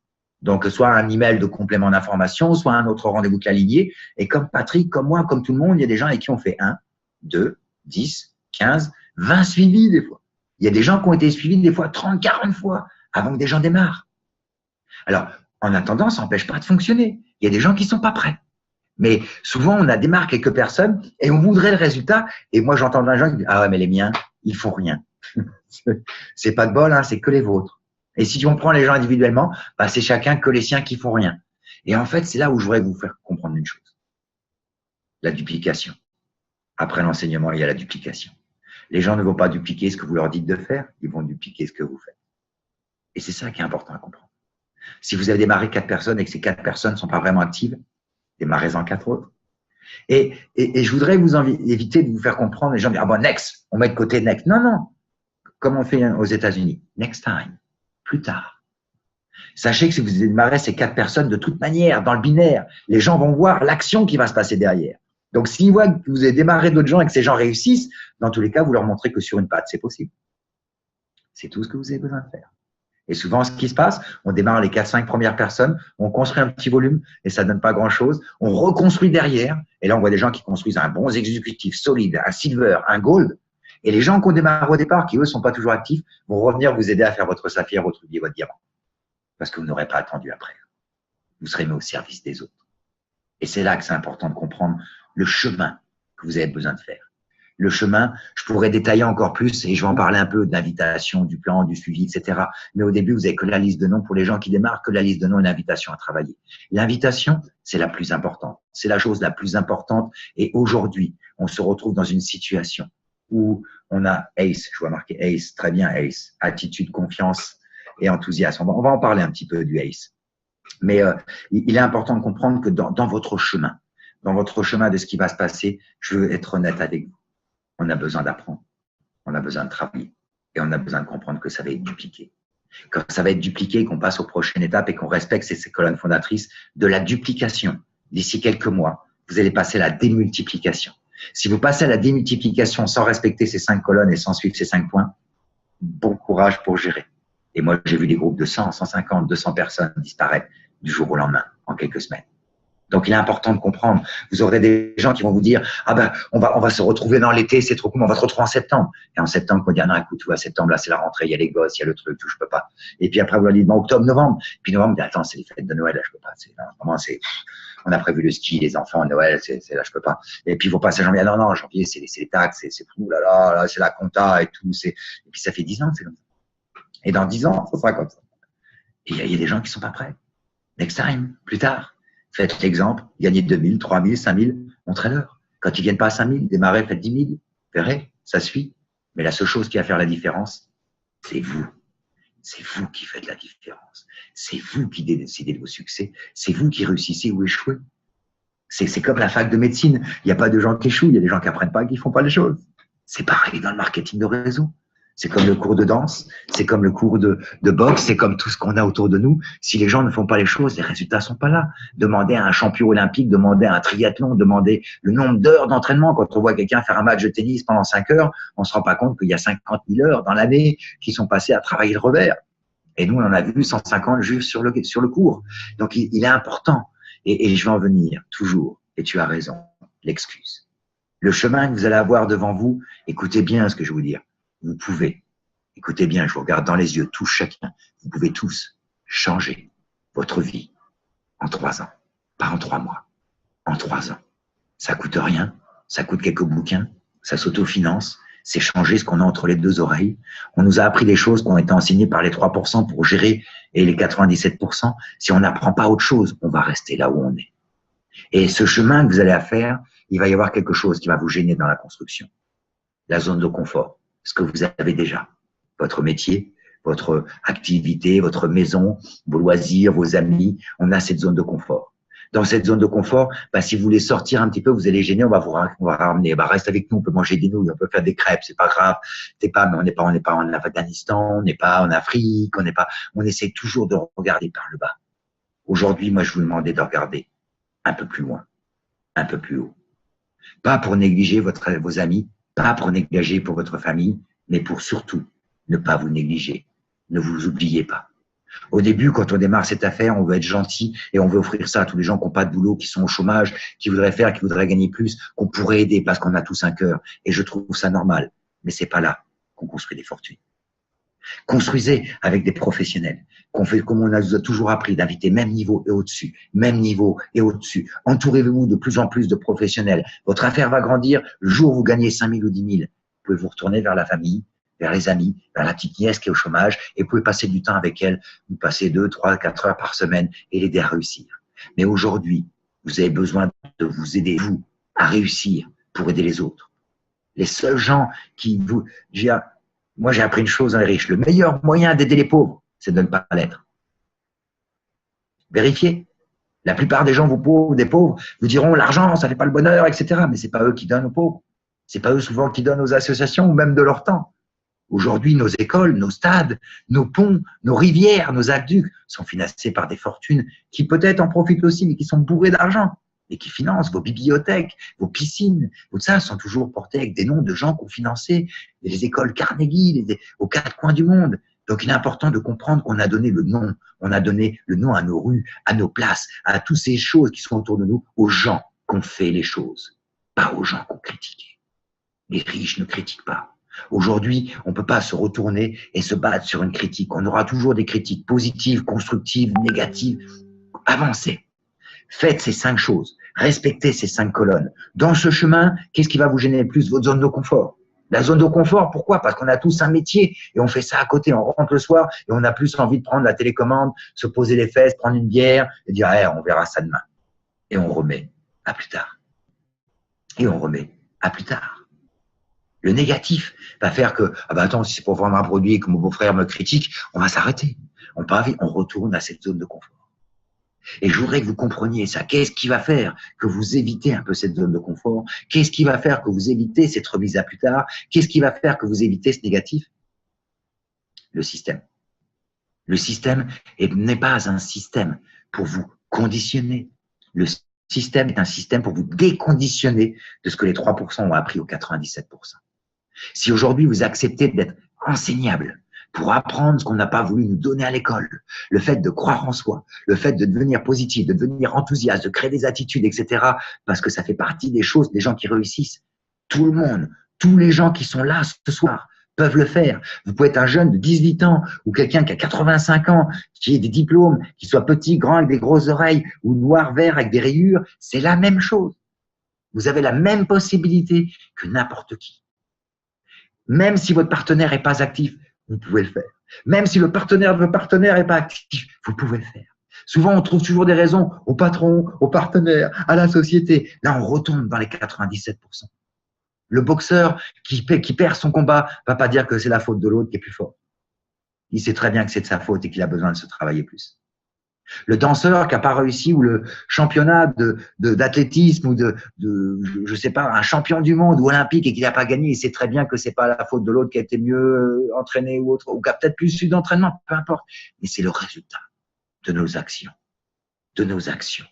Donc, soit un email de complément d'information, soit un autre rendez-vous aligné. Et comme Patrick, comme moi, comme tout le monde, il y a des gens avec qui on fait 1, 2, 10, 15, 20 suivis des fois. Il y a des gens qui ont été suivis des fois 30, 40 fois avant que des gens démarrent. Alors, en attendant, ça n'empêche pas de fonctionner. Il y a des gens qui ne sont pas prêts. Mais souvent, on a démarré quelques personnes et on voudrait le résultat. Et moi, j'entends des gens qui disent « Ah ouais, mais les miens, ils font rien. » C'est pas de bol, hein, c'est que les vôtres. Et si on prend les gens individuellement, c'est chacun que les siens qui font rien. Et en fait, c'est là où je voudrais vous faire comprendre une chose. La duplication. Après l'enseignement, il y a la duplication. Les gens ne vont pas dupliquer ce que vous leur dites de faire, ils vont dupliquer ce que vous faites. Et c'est ça qui est important à comprendre. Si vous avez démarré 4 personnes et que ces 4 personnes ne sont pas vraiment actives, démarrez-en 4 autres. Et je voudrais vous éviter de vous faire comprendre, les gens disent « Ah bon, next, on met de côté next. » Non, non. Comme on fait aux États-Unis. Next time. Plus tard. Sachez que si vous démarrez ces 4 personnes, de toute manière, dans le binaire, les gens vont voir l'action qui va se passer derrière. Donc, s'ils voient que vous avez démarré d'autres gens et que ces gens réussissent, dans tous les cas, vous leur montrez que sur une patte, c'est possible. C'est tout ce que vous avez besoin de faire. Et souvent, ce qui se passe, on démarre les 4-5 premières personnes, on construit un petit volume et ça ne donne pas grand-chose. On reconstruit derrière. Et là, on voit des gens qui construisent un bon exécutif solide, un silver, un gold. Et les gens qu'on démarre au départ, qui eux ne sont pas toujours actifs, vont revenir vous aider à faire votre saphir, votre rubis, votre diamant. Parce que vous n'aurez pas attendu après. Vous serez mis au service des autres. Et c'est là que c'est important de comprendre le chemin que vous avez besoin de faire. Le chemin, je pourrais détailler encore plus et je vais en parler un peu de l'invitation, du plan, du suivi, etc. Mais au début, vous n'avez que la liste de noms pour les gens qui démarrent, que la liste de noms et l'invitation à travailler. L'invitation, c'est la plus importante. C'est la chose la plus importante. Et aujourd'hui, on se retrouve dans une situation où on a ACE, je vois marqué ACE, très bien ACE, attitude, confiance et enthousiasme. On va en parler un petit peu du ACE. Mais il est important de comprendre que dans votre chemin de ce qui va se passer, je veux être honnête avec vous. On a besoin d'apprendre, on a besoin de travailler et on a besoin de comprendre que ça va être dupliqué. Quand ça va être dupliqué, qu'on passe aux prochaines étapes et qu'on respecte ces colonnes fondatrices de la duplication. D'ici quelques mois, vous allez passer à la démultiplication. Si vous passez à la démultiplication sans respecter ces 5 colonnes et sans suivre ces 5 points, bon courage pour gérer. Et moi, j'ai vu des groupes de 100, 150, 200 personnes disparaître du jour au lendemain, en quelques semaines. Donc, il est important de comprendre. Vous aurez des gens qui vont vous dire, ah ben, on va se retrouver dans l'été, c'est trop cool, on va se retrouver en septembre. Et en septembre, on va dire, non, écoute, tu vois, septembre, là, c'est la rentrée, il y a les gosses, il y a le truc, tout, je peux pas. Et puis après, vous allez dire, bon, octobre, novembre. Puis novembre, vous dites, attends, c'est les fêtes de Noël, là, je peux pas. Vraiment, on a prévu le ski, les enfants, Noël, là, je peux pas. Et puis, vous passez janvier, non, janvier, c'est les taxes, c'est fou, là, c'est la compta et tout, et puis ça fait 10 ans que c'est comme ça. Et dans 10 ans, ça sera comme ça. Et il y a des gens qui sont pas prêts. Next time, plus tard. Faites l'exemple, gagnez 2000, 3000, 5000, montrez-leur. Quand ils viennent pas à 5000, démarrez, faites 10 000. Vous verrez, ça suit. Mais la seule chose qui va faire la différence, c'est vous. C'est vous qui faites la différence. C'est vous qui décidez de vos succès. C'est vous qui réussissez ou échouez. C'est comme la fac de médecine. Il n'y a pas de gens qui échouent, il y a des gens qui apprennent pas et qui font pas les choses. C'est pareil dans le marketing de réseau. C'est comme le cours de danse, c'est comme le cours de boxe, c'est comme tout ce qu'on a autour de nous. Si les gens ne font pas les choses, les résultats sont pas là. Demandez à un champion olympique, demandez à un triathlon, demandez le nombre d'heures d'entraînement. Quand on voit quelqu'un faire un match de tennis pendant 5 heures, on se rend pas compte qu'il y a 50 000 heures dans l'année qui sont passées à travailler le revers. Et nous, on en a vu 150 juste sur le cours. Donc, il est important. Et je vais en venir, toujours. Et tu as raison, l'excuse. Le chemin que vous allez avoir devant vous, écoutez bien ce que je vais vous dire. Vous pouvez, écoutez bien, je vous regarde dans les yeux, tous chacun, vous pouvez tous changer votre vie en 3 ans, pas en 3 mois, en 3 ans. Ça coûte rien, ça coûte quelques bouquins, ça s'autofinance, c'est changer ce qu'on a entre les deux oreilles. On nous a appris des choses qui ont été enseignées par les 3% pour gérer et les 97%. Si on n'apprend pas autre chose, on va rester là où on est. Et ce chemin que vous allez faire, il va y avoir quelque chose qui va vous gêner dans la construction. La zone de confort. Ce que vous avez déjà, votre métier, votre activité, votre maison, vos loisirs, vos amis, on a cette zone de confort. Dans cette zone de confort, si vous voulez sortir un petit peu, vous allez gêner, on va ramener. Reste avec nous, on peut manger des nouilles, on peut faire des crêpes, c'est pas grave. Mais on n'est pas en Afghanistan, on n'est pas en Afrique, on essaie toujours de regarder par le bas. Aujourd'hui, moi, je vous demandais de regarder un peu plus loin, un peu plus haut. Pas pour négliger vos amis, pas pour négliger pour votre famille, mais pour surtout ne pas vous négliger. Ne vous oubliez pas. Au début, quand on démarre cette affaire, on veut être gentil et on veut offrir ça à tous les gens qui n'ont pas de boulot, qui sont au chômage, qui voudraient faire, qui voudraient gagner plus, qu'on pourrait aider parce qu'on a tous un cœur. Et je trouve ça normal. Mais c'est pas là qu'on construit des fortunes. Construisez avec des professionnels. Comme on nous a toujours appris, d'inviter même niveau et au-dessus, même niveau et au-dessus. Entourez-vous de plus en plus de professionnels. Votre affaire va grandir. Le jour où vous gagnez 5 000 ou 10 000, vous pouvez vous retourner vers la famille, vers les amis, vers la petite nièce qui est au chômage et vous pouvez passer du temps avec elle. Vous passez 2, 3, 4 heures par semaine et l'aider à réussir. Mais aujourd'hui, vous avez besoin de vous aider, vous, à réussir pour aider les autres. Les seuls gens qui vous... Moi, j'ai appris une chose dans les riches. Le meilleur moyen d'aider les pauvres, c'est de ne pas l'être. Vérifiez. La plupart des gens, des pauvres, vous diront l'argent, ça ne fait pas le bonheur, etc. Mais ce n'est pas eux qui donnent aux pauvres. Ce n'est pas eux souvent qui donnent aux associations ou même de leur temps. Aujourd'hui, nos écoles, nos stades, nos ponts, nos rivières, nos aqueducs sont financés par des fortunes qui peut-être en profitent aussi, mais qui sont bourrées d'argent et qui financent vos bibliothèques, vos piscines. Tout ça sont toujours portés avec des noms de gens qui ont financé les écoles Carnegie aux 4 coins du monde. Donc, il est important de comprendre qu'on a donné le nom. On a donné le nom à nos rues, à nos places, à toutes ces choses qui sont autour de nous, aux gens qui ont fait les choses, pas aux gens qui ont critiqué. Les riches ne critiquent pas. Aujourd'hui, on ne peut pas se retourner et se battre sur une critique. On aura toujours des critiques positives, constructives, négatives. Avancez. Faites ces 5 choses. Respectez ces 5 colonnes. Dans ce chemin, qu'est-ce qui va vous gêner le plus? Votre zone de confort. La zone de confort, pourquoi? Parce qu'on a tous un métier et on fait ça à côté. On rentre le soir et on a plus envie de prendre la télécommande, se poser les fesses, prendre une bière et dire on verra ça demain. Et on remet à plus tard. Et on remet à plus tard. Le négatif va faire que, attends, si c'est pour vendre un produit et que mon beau-frère me critique, on va s'arrêter. On retourne à cette zone de confort. Et je voudrais que vous compreniez ça. Qu'est-ce qui va faire que vous évitez un peu cette zone de confort? Qu'est-ce qui va faire que vous évitez cette remise à plus tard? Qu'est-ce qui va faire que vous évitez ce négatif? Le système. Le système n'est pas un système pour vous conditionner. Le système est un système pour vous déconditionner de ce que les 3% ont appris aux 97%. Si aujourd'hui vous acceptez d'être enseignable, pour apprendre ce qu'on n'a pas voulu nous donner à l'école. Le fait de croire en soi, le fait de devenir positif, de devenir enthousiaste, de créer des attitudes, etc. Parce que ça fait partie des choses des gens qui réussissent. Tout le monde, tous les gens qui sont là ce soir peuvent le faire. Vous pouvez être un jeune de 18 ans ou quelqu'un qui a 85 ans, qui ait des diplômes, qui soit petit, grand, avec des grosses oreilles ou noir, vert, avec des rayures. C'est la même chose. Vous avez la même possibilité que n'importe qui. Même si votre partenaire n'est pas actif, vous pouvez le faire. Même si le partenaire de votre partenaire n'est pas actif, vous pouvez le faire. Souvent, on trouve toujours des raisons au patron, au partenaire, à la société. Là, on retombe dans les 97%. Le boxeur qui perd son combat ne va pas dire que c'est la faute de l'autre qui est plus fort. Il sait très bien que c'est de sa faute et qu'il a besoin de se travailler plus. Le danseur qui n'a pas réussi ou le championnat d'athlétisme ou je sais pas, un champion du monde ou olympique et qu'il n'a pas gagné, il sait très bien que c'est pas la faute de l'autre qui a été mieux entraîné ou autre, ou qui a peut-être plus eu d'entraînement, peu importe. Mais c'est le résultat de nos actions. De nos actions.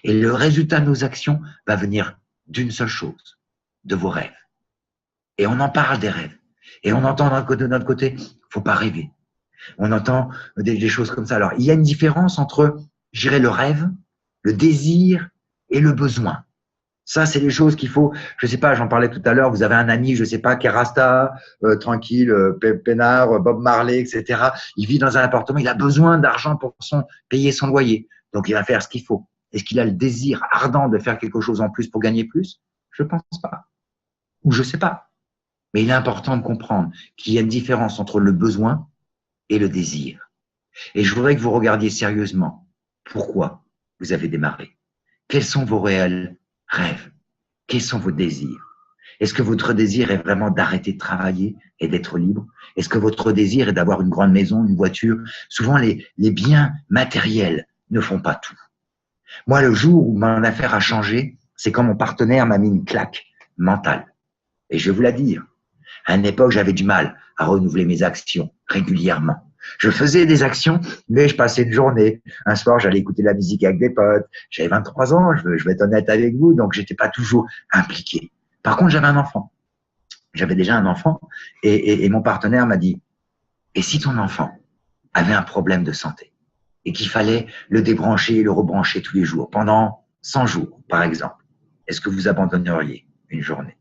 Et le résultat de nos actions va venir d'une seule chose, de vos rêves. Et on en parle des rêves. Et on entend de notre côté, faut pas rêver. On entend des choses comme ça. Alors, il y a une différence entre, je dirais, le rêve, le désir et le besoin. Ça, c'est les choses qu'il faut, je sais pas, j'en parlais tout à l'heure, vous avez un ami, je sais pas, qui est Rasta, tranquille, peinard, Bob Marley, etc. Il vit dans un appartement, il a besoin d'argent pour payer son loyer. Donc, il va faire ce qu'il faut. Est-ce qu'il a le désir ardent de faire quelque chose en plus pour gagner plus? Je pense pas. Ou je sais pas. Mais il est important de comprendre qu'il y a une différence entre le besoin et le désir. Et je voudrais que vous regardiez sérieusement pourquoi vous avez démarré. Quels sont vos réels rêves? Quels sont vos désirs? Est-ce que votre désir est vraiment d'arrêter de travailler et d'être libre? Est-ce que votre désir est d'avoir une grande maison, une voiture? Souvent, les biens matériels ne font pas tout. Moi, le jour où mon affaire a changé, c'est quand mon partenaire m'a mis une claque mentale. Et je vais vous la dire. À une époque, j'avais du mal à renouveler mes actions régulièrement. Je faisais des actions, mais je passais une journée. Un soir, j'allais écouter de la musique avec des potes. J'avais 23 ans, je vais être honnête avec vous, donc j'étais pas toujours impliqué. Par contre, j'avais un enfant. J'avais déjà un enfant et mon partenaire m'a dit, et si ton enfant avait un problème de santé et qu'il fallait le débrancher et le rebrancher tous les jours, pendant 100 jours, par exemple, est-ce que vous abandonneriez une journée?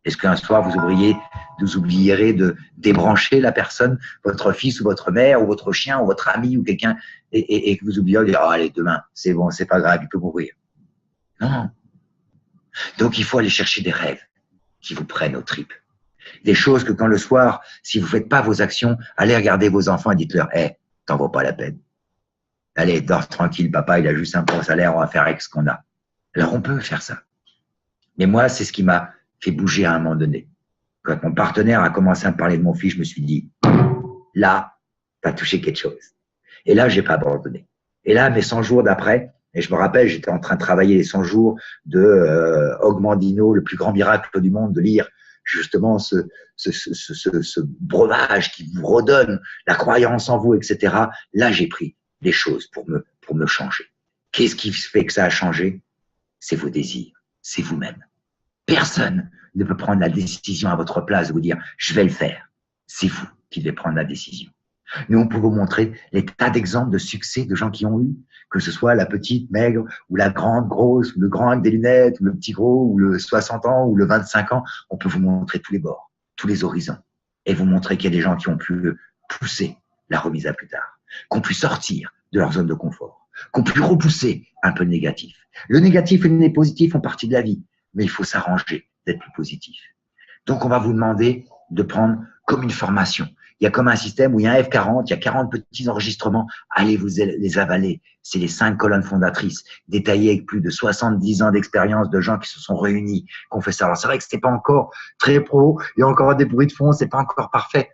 Est-ce qu'un soir, vous oublierez de débrancher la personne, votre fils ou votre mère ou votre chien ou votre ami ou quelqu'un et que vous oubliez de dire, oh, allez, demain, c'est bon, c'est pas grave, il peut mourir. Non. Donc, il faut aller chercher des rêves qui vous prennent aux tripes. Des choses que quand le soir, si vous faites pas vos actions, allez regarder vos enfants et dites-leur, t'en vaut pas la peine. Allez, dors tranquille, papa, il a juste un bon salaire, on va faire avec ce qu'on a. Alors, on peut faire ça. Mais moi, c'est ce qui m'a fait bouger à un moment donné. Quand mon partenaire a commencé à me parler de mon fils, je me suis dit, là, tu as touché quelque chose. Et là, j'ai pas abandonné. Et là, mes 100 jours d'après, et je me rappelle, j'étais en train de travailler les 100 jours de Ogmandino, le plus grand miracle du monde, de lire justement ce breuvage qui vous redonne la croyance en vous, etc. Là, j'ai pris des choses pour me changer. Qu'est-ce qui fait que ça a changé? C'est vos désirs, c'est vous-même. Personne ne peut prendre la décision à votre place de vous dire « je vais le faire ». C'est vous qui devez prendre la décision. Nous, on peut vous montrer les tas d'exemples de succès de gens qui ont eu, que ce soit la petite maigre ou la grande grosse, ou le grand avec des lunettes, ou le petit gros, ou le 60 ans, ou le 25 ans. On peut vous montrer tous les bords, tous les horizons, et vous montrer qu'il y a des gens qui ont pu pousser la remise à plus tard, qui ont pu sortir de leur zone de confort, qui ont pu repousser un peu le négatif. Le négatif et le positif font partie de la vie, mais il faut s'arranger d'être plus positif. Donc, on va vous demander de prendre comme une formation. Il y a comme un système où il y a un F40, il y a 40 petits enregistrements. Allez vous les avaler. C'est les 5 colonnes fondatrices, détaillées avec plus de 70 ans d'expérience de gens qui se sont réunis, qui ont fait ça. Alors, c'est vrai que c'était pas encore très pro, il y a encore des bruits de fond, c'est pas encore parfait.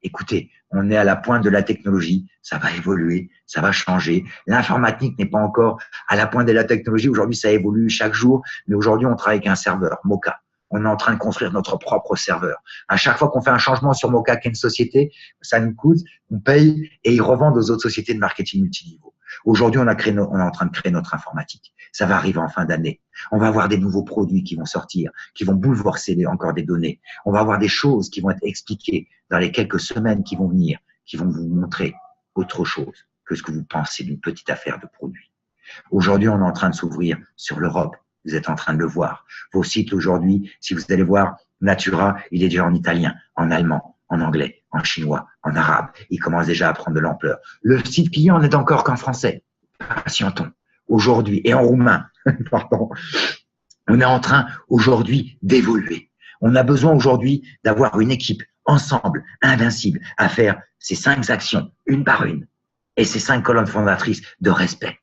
Écoutez, on est à la pointe de la technologie, ça va évoluer, ça va changer. L'informatique n'est pas encore à la pointe de la technologie. Aujourd'hui, ça évolue chaque jour, mais aujourd'hui, on travaille avec un serveur, Mocha. On est en train de construire notre propre serveur. À chaque fois qu'on fait un changement sur Mocha, qui est une société, ça nous coûte, on paye et ils revendent aux autres sociétés de marketing multiniveau. Aujourd'hui, on est en train de créer notre informatique. Ça va arriver en fin d'année. On va avoir des nouveaux produits qui vont sortir, qui vont bouleverser encore des données. On va avoir des choses qui vont être expliquées dans les quelques semaines qui vont venir, qui vont vous montrer autre chose que ce que vous pensez d'une petite affaire de produit. Aujourd'hui, on est en train de s'ouvrir sur l'Europe. Vous êtes en train de le voir. Vos sites aujourd'hui, si vous allez voir Natura, il est déjà en italien, en allemand, en anglais, en chinois, en arabe. Il commence déjà à prendre de l'ampleur. Le site client n'est encore qu'en français. Patientons. Aujourd'hui, et en roumain, pardon. On est en train aujourd'hui d'évoluer. On a besoin aujourd'hui d'avoir une équipe ensemble, invincible, à faire ces 5 actions, une par une, et ces 5 colonnes fondatrices de respect.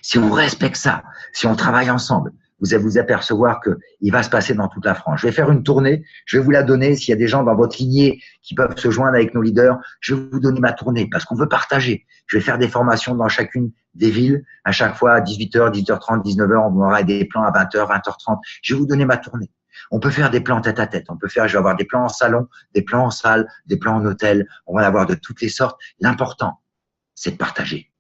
Si on respecte ça, si on travaille ensemble, vous allez vous apercevoir qu'il va se passer dans toute la France. Je vais faire une tournée, je vais vous la donner. S'il y a des gens dans votre lignée qui peuvent se joindre avec nos leaders, je vais vous donner ma tournée parce qu'on veut partager. Je vais faire des formations dans chacune des villes, à chaque fois à 18h, 18h30, 19h, on aura des plans à 20h, 20h30. Je vais vous donner ma tournée. On peut faire des plans tête à tête. Je vais avoir des plans en salon, des plans en salle, des plans en hôtel. On va en avoir de toutes les sortes. L'important, c'est de partager.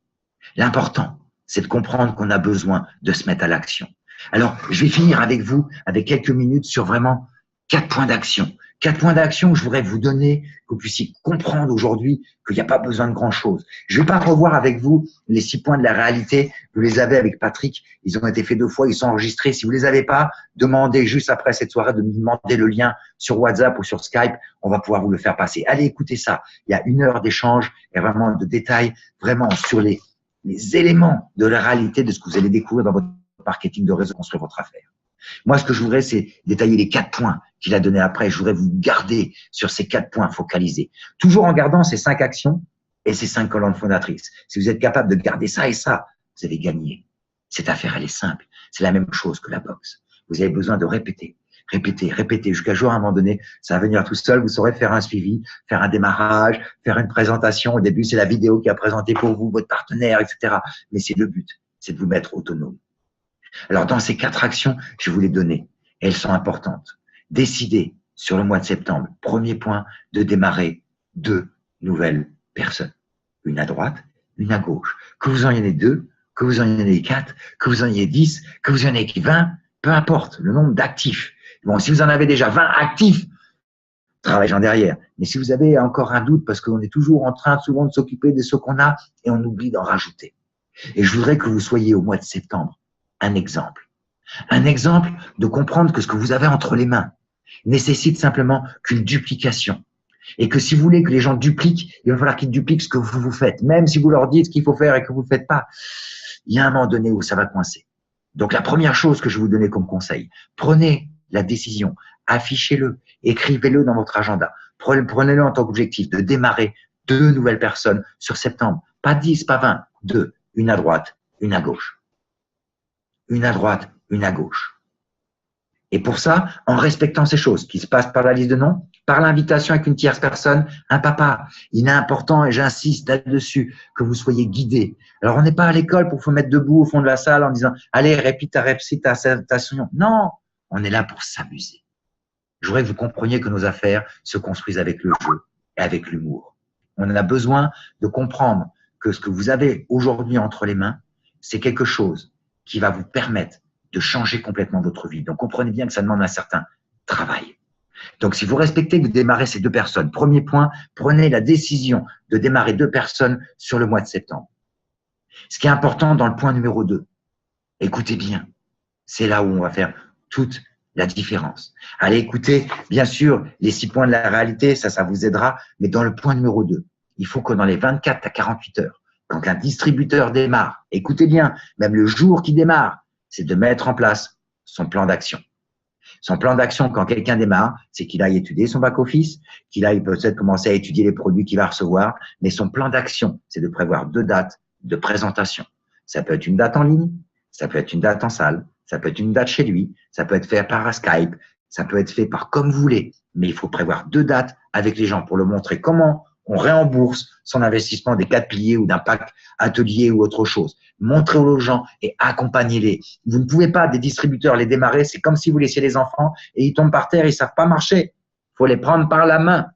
L'important, c'est de comprendre qu'on a besoin de se mettre à l'action. Alors, je vais finir avec vous, avec quelques minutes sur vraiment 4 points d'action. 4 points d'action que je voudrais vous donner, que vous puissiez comprendre aujourd'hui qu'il n'y a pas besoin de grand-chose. Je ne vais pas revoir avec vous les 6 points de la réalité. Vous les avez avec Patrick. Ils ont été faits 2 fois, ils sont enregistrés. Si vous ne les avez pas, demandez juste après cette soirée de me demander le lien sur WhatsApp ou sur Skype. On va pouvoir vous le faire passer. Allez, écoutez ça. Il y a 1 heure d'échange et vraiment de détails, vraiment sur les éléments de la réalité de ce que vous allez découvrir dans votre marketing de réseau, construire votre affaire. Moi, ce que je voudrais, c'est détailler les 4 points qu'il a donnés après. Je voudrais vous garder sur ces 4 points focalisés. Toujours en gardant ces 5 actions et ces 5 colonnes fondatrices. Si vous êtes capable de garder ça et ça, vous allez gagner. Cette affaire, elle est simple. C'est la même chose que la boxe. Vous avez besoin de répéter, répéter, répéter jusqu'à jour à un moment donné. Ça va venir tout seul. Vous saurez faire un suivi, faire un démarrage, faire une présentation. Au début, c'est la vidéo qui a présenté pour vous, votre partenaire, etc. Mais c'est le but. C'est de vous mettre autonome. Alors, dans ces 4 actions, je vais vous les donner. Elles sont importantes. Décidez sur le mois de septembre, premier point, de démarrer 2 nouvelles personnes. Une à droite, une à gauche. Que vous en ayez 2, que vous en ayez 4, que vous en ayez 10, que vous en ayez 20, peu importe le nombre d'actifs. Bon, si vous en avez déjà 20 actifs, travaillez-en derrière. Mais si vous avez encore un doute, parce qu'on est toujours en train souvent de s'occuper de ce qu'on a et on oublie d'en rajouter. Et je voudrais que vous soyez au mois de septembre un exemple. Un exemple de comprendre que ce que vous avez entre les mains nécessite simplement qu'une duplication. Et que si vous voulez que les gens dupliquent, il va falloir qu'ils dupliquent ce que vous faites. Même si vous leur dites ce qu'il faut faire et que vous ne le faites pas, il y a un moment donné où ça va coincer. Donc la première chose que je vais vous donner comme conseil, prenez la décision, affichez-le, écrivez-le dans votre agenda. Prenez-le en tant qu'objectif de démarrer 2 nouvelles personnes sur septembre. Pas 10, pas 20, 2. Une à droite, une à gauche. Une à droite, une à gauche. Et pour ça, en respectant ces choses qui se passent par la liste de noms, par l'invitation avec une tierce personne, un papa. Il est important, et j'insiste là-dessus, que vous soyez guidés. Alors, on n'est pas à l'école pour vous mettre debout au fond de la salle en disant « Allez, répète ta citation ». Non, on est là pour s'amuser. Je voudrais que vous compreniez que nos affaires se construisent avec le jeu et avec l'humour. On a besoin de comprendre que ce que vous avez aujourd'hui entre les mains, c'est quelque chose qui va vous permettre de changer complètement votre vie. Donc, comprenez bien que ça demande un certain travail. Donc, si vous respectez que vous démarrez ces 2 personnes, premier point, prenez la décision de démarrer 2 personnes sur le mois de septembre. Ce qui est important dans le point numéro 2, écoutez bien, c'est là où on va faire toute la différence. Allez écouter, bien sûr, les 6 points de la réalité, ça vous aidera, mais dans le point numéro 2, il faut que dans les 24 à 48 heures, quand un distributeur démarre, écoutez bien, même le jour qu'il démarre, c'est de mettre en place son plan d'action. Son plan d'action, quand quelqu'un démarre, c'est qu'il aille étudier son back-office, qu'il aille peut-être commencer à étudier les produits qu'il va recevoir, mais son plan d'action, c'est de prévoir 2 dates de présentation. Ça peut être une date en ligne, ça peut être une date en salle, ça peut être une date chez lui, ça peut être fait par Skype, ça peut être fait par comme vous voulez, mais il faut prévoir 2 dates avec les gens pour leur montrer comment on réembourse son investissement des 4 piliers ou d'un pack atelier ou autre chose. Montrez aux gens et accompagnez-les. Vous ne pouvez pas, des distributeurs, les démarrer. C'est comme si vous laissiez les enfants et ils tombent par terre, ils ne savent pas marcher. Il faut les prendre par la main.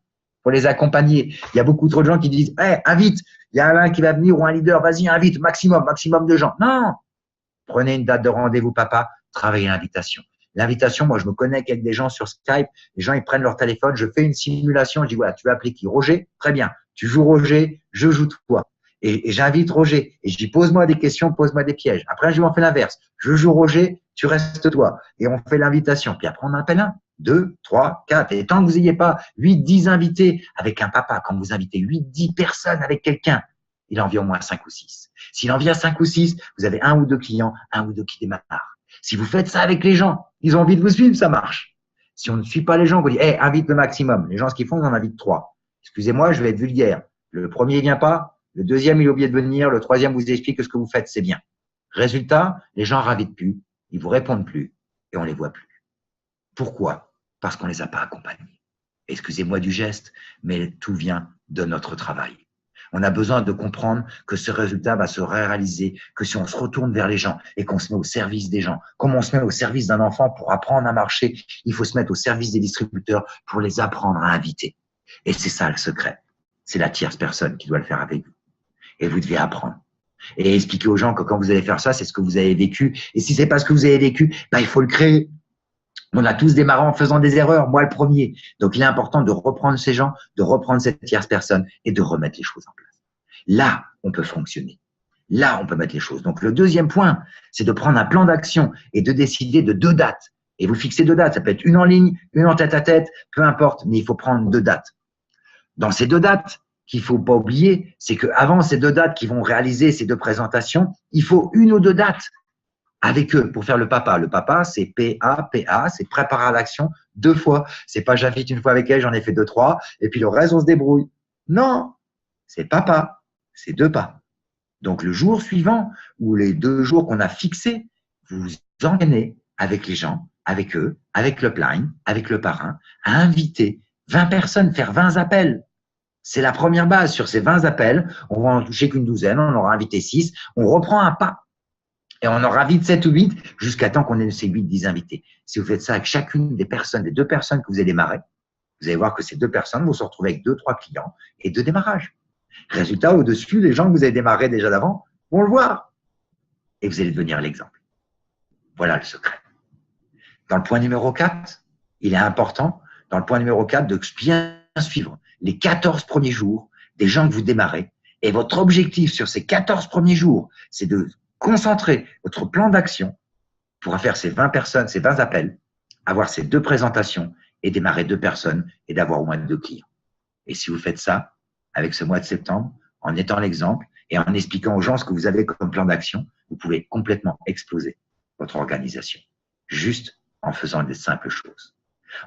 pour les accompagner. Il y a beaucoup trop de gens qui disent hey, invite, il y a un qui va venir ou un leader, vas-y, invite, maximum de gens. Non, prenez une date de rendez-vous, papa, travaillez l'invitation. L'invitation, moi, je me connecte avec des gens sur Skype, les gens, ils prennent leur téléphone, je fais une simulation, je dis voilà, tu vas appeler qui? Roger? Très bien. Tu joues Roger, je joue toi. Et j'invite Roger. Et je dis pose-moi des questions, pose-moi des pièges. Après, je lui en fais l'inverse. Je joue Roger, tu restes toi. Et on fait l'invitation. Puis après, on en appelle un, 2, 3, 4. Et tant que vous n'ayez pas 8, 10 invités avec un papa, quand vous invitez 8, 10 personnes avec quelqu'un, il en vient au moins 5 ou 6. S'il en vient 5 ou 6, vous avez 1 ou 2 clients, 1 ou 2 qui démarrent. Si vous faites ça avec les gens, ils ont envie de vous suivre, ça marche. Si on ne suit pas les gens, on dit hey, invite le maximum. Les gens, ce qu'ils font, ils en invitent 3. Excusez-moi, je vais être vulgaire. Le premier, il vient pas. Le deuxième, il a oublié de venir. Le troisième vous explique que ce que vous faites, c'est bien. Résultat, les gens n'invitent plus, ils vous répondent plus et on les voit plus. Pourquoi? Parce qu'on les a pas accompagnés. Excusez-moi du geste, mais tout vient de notre travail. On a besoin de comprendre que ce résultat va se réaliser que si on se retourne vers les gens et qu'on se met au service des gens. Comme on se met au service d'un enfant pour apprendre à marcher, il faut se mettre au service des distributeurs pour les apprendre à inviter. Et c'est ça le secret. C'est la tierce personne qui doit le faire avec vous. Et vous devez apprendre. Et expliquer aux gens que quand vous allez faire ça, c'est ce que vous avez vécu. Et si c'est pas ce que vous avez vécu, ben, il faut le créer. On a tous démarré en faisant des erreurs, moi le premier. Donc, il est important de reprendre ces gens, de reprendre cette tierce personne et de remettre les choses en place. Là, on peut fonctionner. Là, on peut mettre les choses. Donc, le deuxième point, c'est de prendre un plan d'action et de décider de 2 dates. Et vous fixez 2 dates. Ça peut être une en ligne, une en tête-à-tête, peu importe, mais il faut prendre 2 dates. Dans ces 2 dates, qu'il ne faut pas oublier, c'est qu'avant ces 2 dates qui vont réaliser ces 2 présentations, il faut 1 ou 2 dates avec eux pour faire le papa. Le papa, c'est PA, c'est préparer à l'action 2 fois. C'est pas j'invite une fois avec elle, j'en ai fait 2, 3, et puis le reste, on se débrouille. Non, c'est papa, c'est 2 pas. Donc le jour suivant ou les 2 jours qu'on a fixés, vous vous entraînez avec les gens, avec eux, avec le plan, avec le parrain, à inviter 20 personnes, faire 20 appels. C'est la première base. Sur ces 20 appels, on va en toucher qu'une douzaine, on aura invité 6, on reprend un pas. Et on aura vite 7 ou 8 jusqu'à temps qu'on ait ces 8, 10 invités. Si vous faites ça avec chacune des personnes, des 2 personnes que vous avez démarrées, vous allez voir que ces 2 personnes vont se retrouver avec 2, 3 clients et 2 démarrages. Résultat, au-dessus, les gens que vous avez démarrés déjà d'avant vont le voir. Et vous allez devenir l'exemple. Voilà le secret. Dans le point numéro 4, il est important, dans le point numéro 4, de bien suivre les 14 premiers jours des gens que vous démarrez. Et votre objectif sur ces 14 premiers jours, c'est de concentrer votre plan d'action pour faire ces 20 personnes, ces 20 appels, avoir ces 2 présentations et démarrer 2 personnes et d'avoir au moins 2 clients. Et si vous faites ça, avec ce mois de septembre, en étant l'exemple et en expliquant aux gens ce que vous avez comme plan d'action, vous pouvez complètement exploser votre organisation. Juste en faisant des simples choses.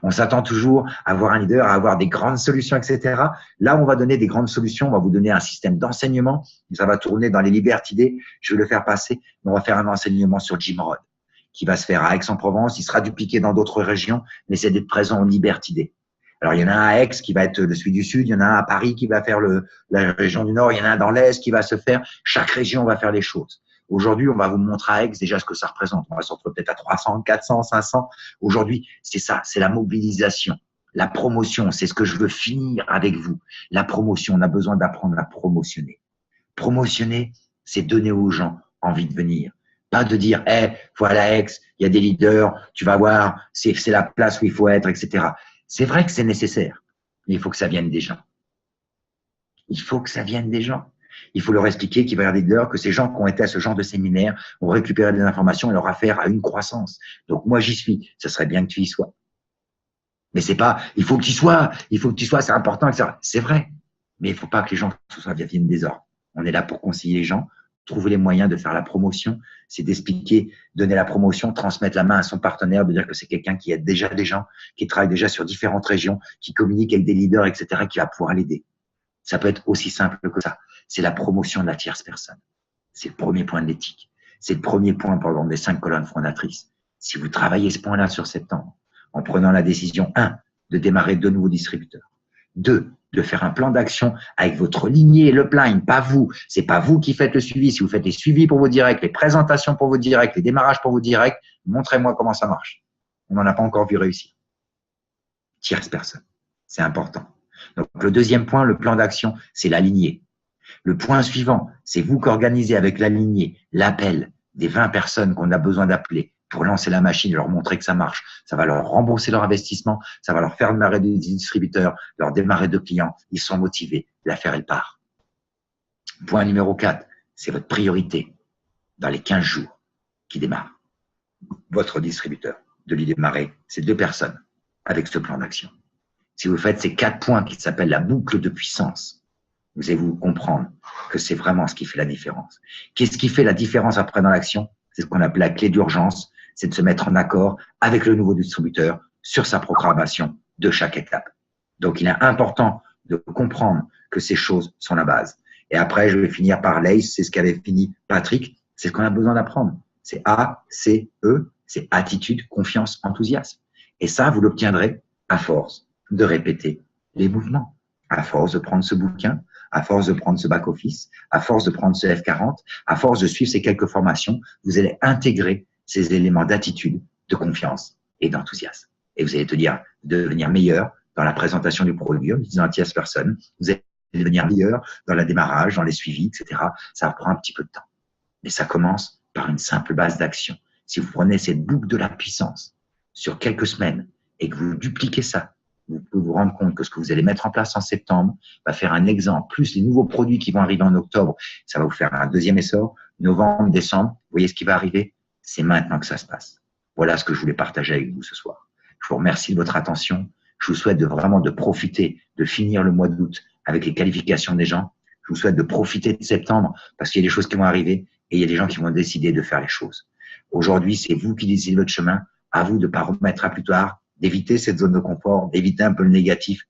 On s'attend toujours à avoir un leader, à avoir des grandes solutions, etc. Là, on va donner des grandes solutions. On va vous donner un système d'enseignement. Ça va tourner dans les Liberty. Je vais le faire passer. On va faire un enseignement sur Jim Rohn qui va se faire à Aix-en-Provence. Il sera dupliqué dans d'autres régions, mais c'est d'être présent au Liberty. Alors, il y en a un à Aix qui va être le celui du Sud. Il y en a un à Paris qui va faire la région du Nord. Il y en a un dans l'Est qui va se faire. Chaque région va faire les choses. Aujourd'hui, on va vous montrer à Aix déjà ce que ça représente. On va se retrouver peut-être à 300, 400, 500. Aujourd'hui, c'est ça, c'est la mobilisation, la promotion. C'est ce que je veux finir avec vous. La promotion, on a besoin d'apprendre à promotionner. Promotionner, c'est donner aux gens envie de venir. Pas de dire, voilà Aix, il y a des leaders, tu vas voir, c'est la place où il faut être, etc. C'est vrai que c'est nécessaire, mais il faut que ça vienne des gens. Il faut que ça vienne des gens. Il faut leur expliquer qu'il va y avoir des leaders, que ces gens qui ont été à ce genre de séminaire ont récupéré des informations et leur affaire à une croissance. Donc, moi, j'y suis. Ce serait bien que tu y sois. Mais c'est pas, il faut que tu y sois, c'est important, etc. C'est vrai. Mais il faut pas que les gens, tout ça vienne des ordres. On est là pour conseiller les gens, trouver les moyens de faire la promotion. C'est d'expliquer, donner la promotion, transmettre la main à son partenaire, de dire que c'est quelqu'un qui aide déjà des gens, qui travaille déjà sur différentes régions, qui communique avec des leaders, etc., qui va pouvoir l'aider. Ça peut être aussi simple que ça. C'est la promotion de la tierce personne. C'est le premier point de l'éthique. C'est le premier point, par exemple, des 5 colonnes fondatrices. Si vous travaillez ce point-là sur septembre, en prenant la décision, 1, de démarrer 2 nouveaux distributeurs. 2, de faire un plan d'action avec votre lignée et le plan, pas vous. C'est pas vous qui faites le suivi. Si vous faites les suivis pour vos directs, les présentations pour vos directs, les démarrages pour vos directs, montrez-moi comment ça marche. On n'en a pas encore vu réussir. Tierce personne. C'est important. Donc, le deuxième point, le plan d'action, c'est la lignée. Le point suivant, c'est vous qui organisez avec la lignée l'appel des 20 personnes qu'on a besoin d'appeler pour lancer la machine, leur montrer que ça marche. Ça va leur rembourser leur investissement, ça va leur faire démarrer des distributeurs, leur démarrer de clients. Ils sont motivés, l'affaire, elle part. Point numéro 4, c'est votre priorité dans les 15 jours qui démarrent. Votre distributeur de lui démarrer, c'est 2 personnes avec ce plan d'action. Si vous faites ces 4 points qui s'appellent la boucle de puissance, vous allez vous comprendre que c'est vraiment ce qui fait la différence. Qu'est-ce qui fait la différence après dans l'action? C'est ce qu'on appelle la clé d'urgence, c'est de se mettre en accord avec le nouveau distributeur sur sa programmation de chaque étape. Donc, il est important de comprendre que ces choses sont la base. Et après, je vais finir par l'ACE, c'est ce qu'avait fini Patrick, c'est ce qu'on a besoin d'apprendre. C'est A, C, E, c'est attitude, confiance, enthousiasme. Et ça, vous l'obtiendrez à force de répéter les mouvements, à force de prendre ce bouquin, à force de prendre ce back-office, à force de prendre ce F40, à force de suivre ces quelques formations, vous allez intégrer ces éléments d'attitude, de confiance et d'enthousiasme. Et vous allez devenir meilleur dans la présentation du produit en utilisant un tierce personne. Vous allez devenir meilleur dans le démarrage, dans les suivis, etc. Ça prend un petit peu de temps. Mais ça commence par une simple base d'action. Si vous prenez cette boucle de la puissance sur quelques semaines et que vous dupliquez ça, vous pouvez vous rendre compte que ce que vous allez mettre en place en septembre va faire un exemple, plus les nouveaux produits qui vont arriver en octobre, ça va vous faire un deuxième essor, novembre, décembre. Vous voyez ce qui va arriver? C'est maintenant que ça se passe. Voilà ce que je voulais partager avec vous ce soir. Je vous remercie de votre attention. Je vous souhaite vraiment de profiter, de finir le mois d'août avec les qualifications des gens. Je vous souhaite de profiter de septembre parce qu'il y a des choses qui vont arriver et il y a des gens qui vont décider de faire les choses. Aujourd'hui, c'est vous qui décidez votre chemin. À vous de ne pas remettre à plus tard, d'éviter cette zone de confort, d'éviter un peu le négatif,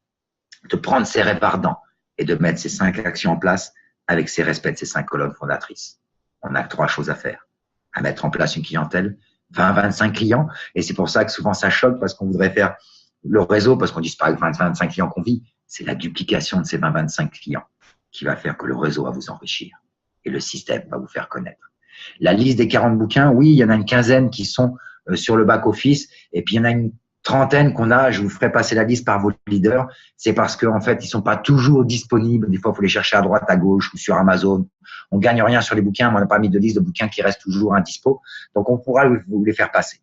de prendre ses rêves ardents et de mettre ces 5 actions en place avec ces respects de ces 5 colonnes fondatrices. On a 3 choses à faire. À mettre en place une clientèle, 20-25 clients. Et c'est pour ça que souvent ça choque parce qu'on voudrait faire le réseau, parce qu'on dit c'est pas avec 20-25 clients qu'on vit. C'est la duplication de ces 20-25 clients qui va faire que le réseau va vous enrichir et le système va vous faire connaître. La liste des 40 bouquins, oui, il y en a une quinzaine qui sont sur le back-office et puis il y en a une trentaine qu'on a, je vous ferai passer la liste par vos leaders, c'est parce qu'en fait, ils sont pas toujours disponibles. Des fois, il faut les chercher à droite, à gauche ou sur Amazon. On gagne rien sur les bouquins, mais on n'a pas mis de liste de bouquins qui restent toujours indispo. Donc, on pourra vous les faire passer.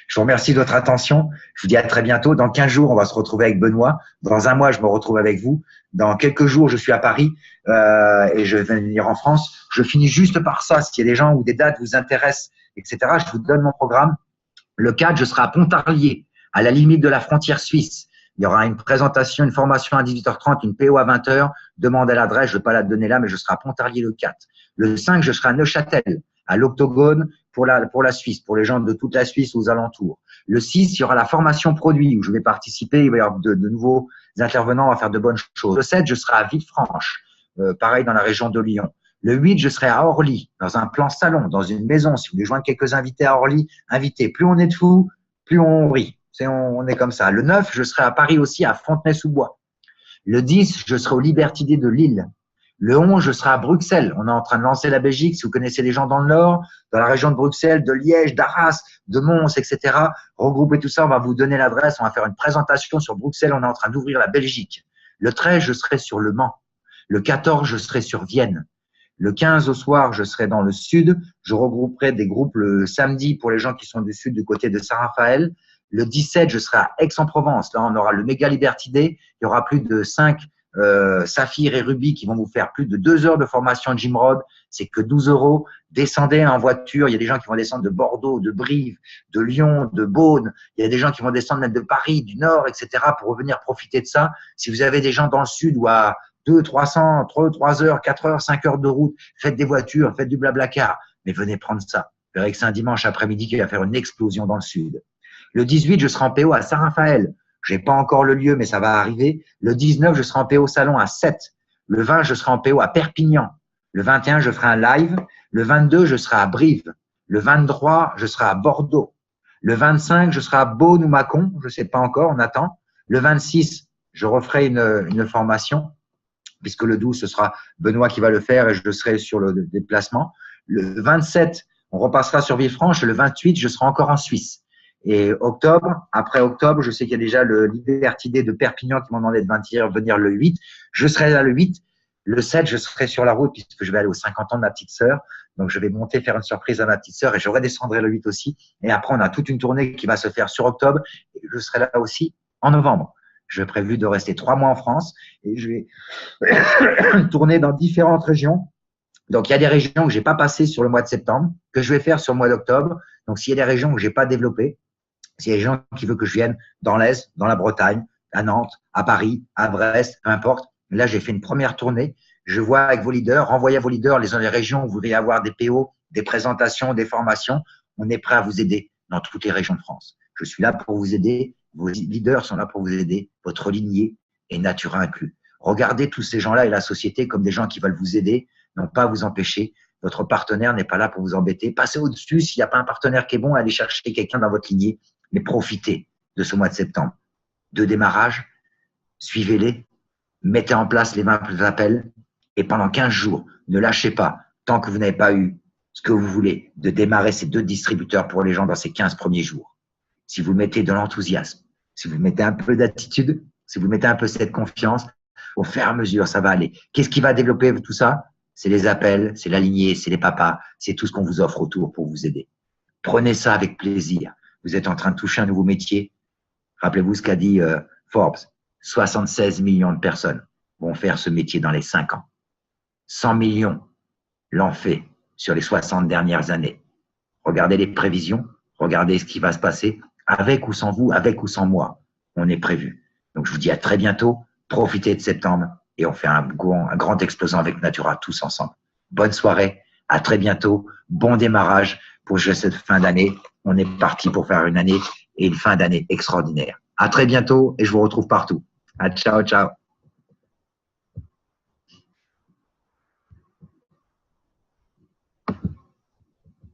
Je vous remercie de votre attention. Je vous dis à très bientôt. Dans 15 jours, on va se retrouver avec Benoît. Dans un mois, je me retrouve avec vous. Dans quelques jours, je suis à Paris et je vais venir en France. Je finis juste par ça. S'il y a des gens ou des dates vous intéressent, etc., je vous donne mon programme. Le 4, je serai à Pontarlier, à la limite de la frontière suisse. Il y aura une présentation, une formation à 18h30, une PO à 20h. Demande à l'adresse, je ne vais pas la donner là, mais je serai à Pontarlier le 4. Le 5, je serai à Neuchâtel, à l'Octogone pour la Suisse, pour les gens de toute la Suisse aux alentours. Le 6, il y aura la formation produit où je vais participer. Il va y avoir de nouveaux intervenants, on va faire de bonnes choses. Le 7, je serai à Villefranche, pareil dans la région de Lyon. Le 8, je serai à Orly, dans un plan salon, dans une maison. Si vous voulez joindre quelques invités à Orly, invitez. Plus on est de fous, plus on rit. On est comme ça. Le 9, je serai à Paris aussi, à Fontenay-sous-Bois. Le 10, je serai au Libertidé de Lille. Le 11, je serai à Bruxelles. On est en train de lancer la Belgique. Si vous connaissez les gens dans le Nord, dans la région de Bruxelles, de Liège, d'Arras, de Mons, etc., regroupez tout ça. On va vous donner l'adresse. On va faire une présentation sur Bruxelles. On est en train d'ouvrir la Belgique. Le 13, je serai sur Le Mans. Le 14, je serai sur Vienne. Le 15 au soir, je serai dans le sud. Je regrouperai des groupes le samedi pour les gens qui sont du sud, du côté de Saint-Raphaël. Le 17, je serai à Aix-en-Provence. Là, on aura le méga Libertidé. Il y aura plus de 5 Saphir et Ruby qui vont vous faire plus de 2 heures de formation de Gymrod. C'est que 12 €. Descendez en voiture. Il y a des gens qui vont descendre de Bordeaux, de Brive, de Lyon, de Beaune. Il y a des gens qui vont descendre même de Paris, du Nord, etc. pour revenir profiter de ça. Si vous avez des gens dans le sud ou à 3 heures, 4 heures, 5 heures de route, faites des voitures, faites du blablacar. Mais venez prendre ça. Vous verrez que c'est un dimanche après-midi qui va faire une explosion dans le sud. Le 18, je serai en PO à Saint-Raphaël. Je n'ai pas encore le lieu, mais ça va arriver. Le 19, je serai en PO salon à 7. Le 20, je serai en PO à Perpignan. Le 21, je ferai un live. Le 22, je serai à Brive. Le 23, je serai à Bordeaux. Le 25, je serai à Beaune ou Mâcon. Je ne sais pas encore, on attend. Le 26, je referai une formation, puisque le 12, ce sera Benoît qui va le faire et je serai sur le déplacement. Le 27, on repassera sur Villefranche. Le 28, je serai encore en Suisse. Et octobre, après octobre, je sais qu'il y a déjà le Liberté de Perpignan qui m'ont demandé de venir le 8. Je serai là le 8. Le 7, je serai sur la route puisque je vais aller aux 50 ans de ma petite sœur. Donc, je vais monter faire une surprise à ma petite sœur et je redescendrai le 8 aussi. Et après, on a toute une tournée qui va se faire sur octobre. Et je serai là aussi en novembre. Je prévu de rester 3 mois en France et je vais tourner dans différentes régions. Donc, il y a des régions que je n'ai pas passées sur le mois de septembre, que je vais faire sur le mois d'octobre. Donc, s'il y a des régions que je n'ai pas développées, s'il y a des gens qui veulent que je vienne dans l'Est, dans la Bretagne, à Nantes, à Paris, à Brest, peu importe. Là, j'ai fait une première tournée. Je vois avec vos leaders, renvoyez à vos leaders les régions où vous voudriez avoir des PO, des présentations, des formations. On est prêt à vous aider dans toutes les régions de France. Je suis là pour vous aider. Vos leaders sont là pour vous aider. Votre lignée est Natura inclus. Regardez tous ces gens-là et la société comme des gens qui veulent vous aider, non pas vous empêcher. Votre partenaire n'est pas là pour vous embêter. Passez au-dessus. S'il n'y a pas un partenaire qui est bon, allez chercher quelqu'un dans votre lignée. Mais profitez de ce mois de septembre. De démarrage, suivez-les, mettez en place les 20 appels et pendant 15 jours, ne lâchez pas, tant que vous n'avez pas eu ce que vous voulez, de démarrer ces 2 distributeurs pour les gens dans ces 15 premiers jours. Si vous mettez de l'enthousiasme, si vous mettez un peu d'attitude, si vous mettez un peu cette confiance, au fur et à mesure, ça va aller. Qu'est-ce qui va développer tout ça? C'est les appels, c'est la lignée, c'est les papas, c'est tout ce qu'on vous offre autour pour vous aider. Prenez ça avec plaisir. Vous êtes en train de toucher un nouveau métier. Rappelez-vous ce qu'a dit Forbes. 76 millions de personnes vont faire ce métier dans les 5 ans. 100 millions l'ont fait sur les 60 dernières années. Regardez les prévisions, regardez ce qui va se passer, avec ou sans vous, avec ou sans moi. On est prévu. Donc, je vous dis à très bientôt. Profitez de septembre et on fait un grand explosant avec Natura tous ensemble. Bonne soirée, à très bientôt. Bon démarrage pour cette fin d'année. On est parti pour faire une année et une fin d'année extraordinaire. À très bientôt et je vous retrouve partout. Ciao, ciao.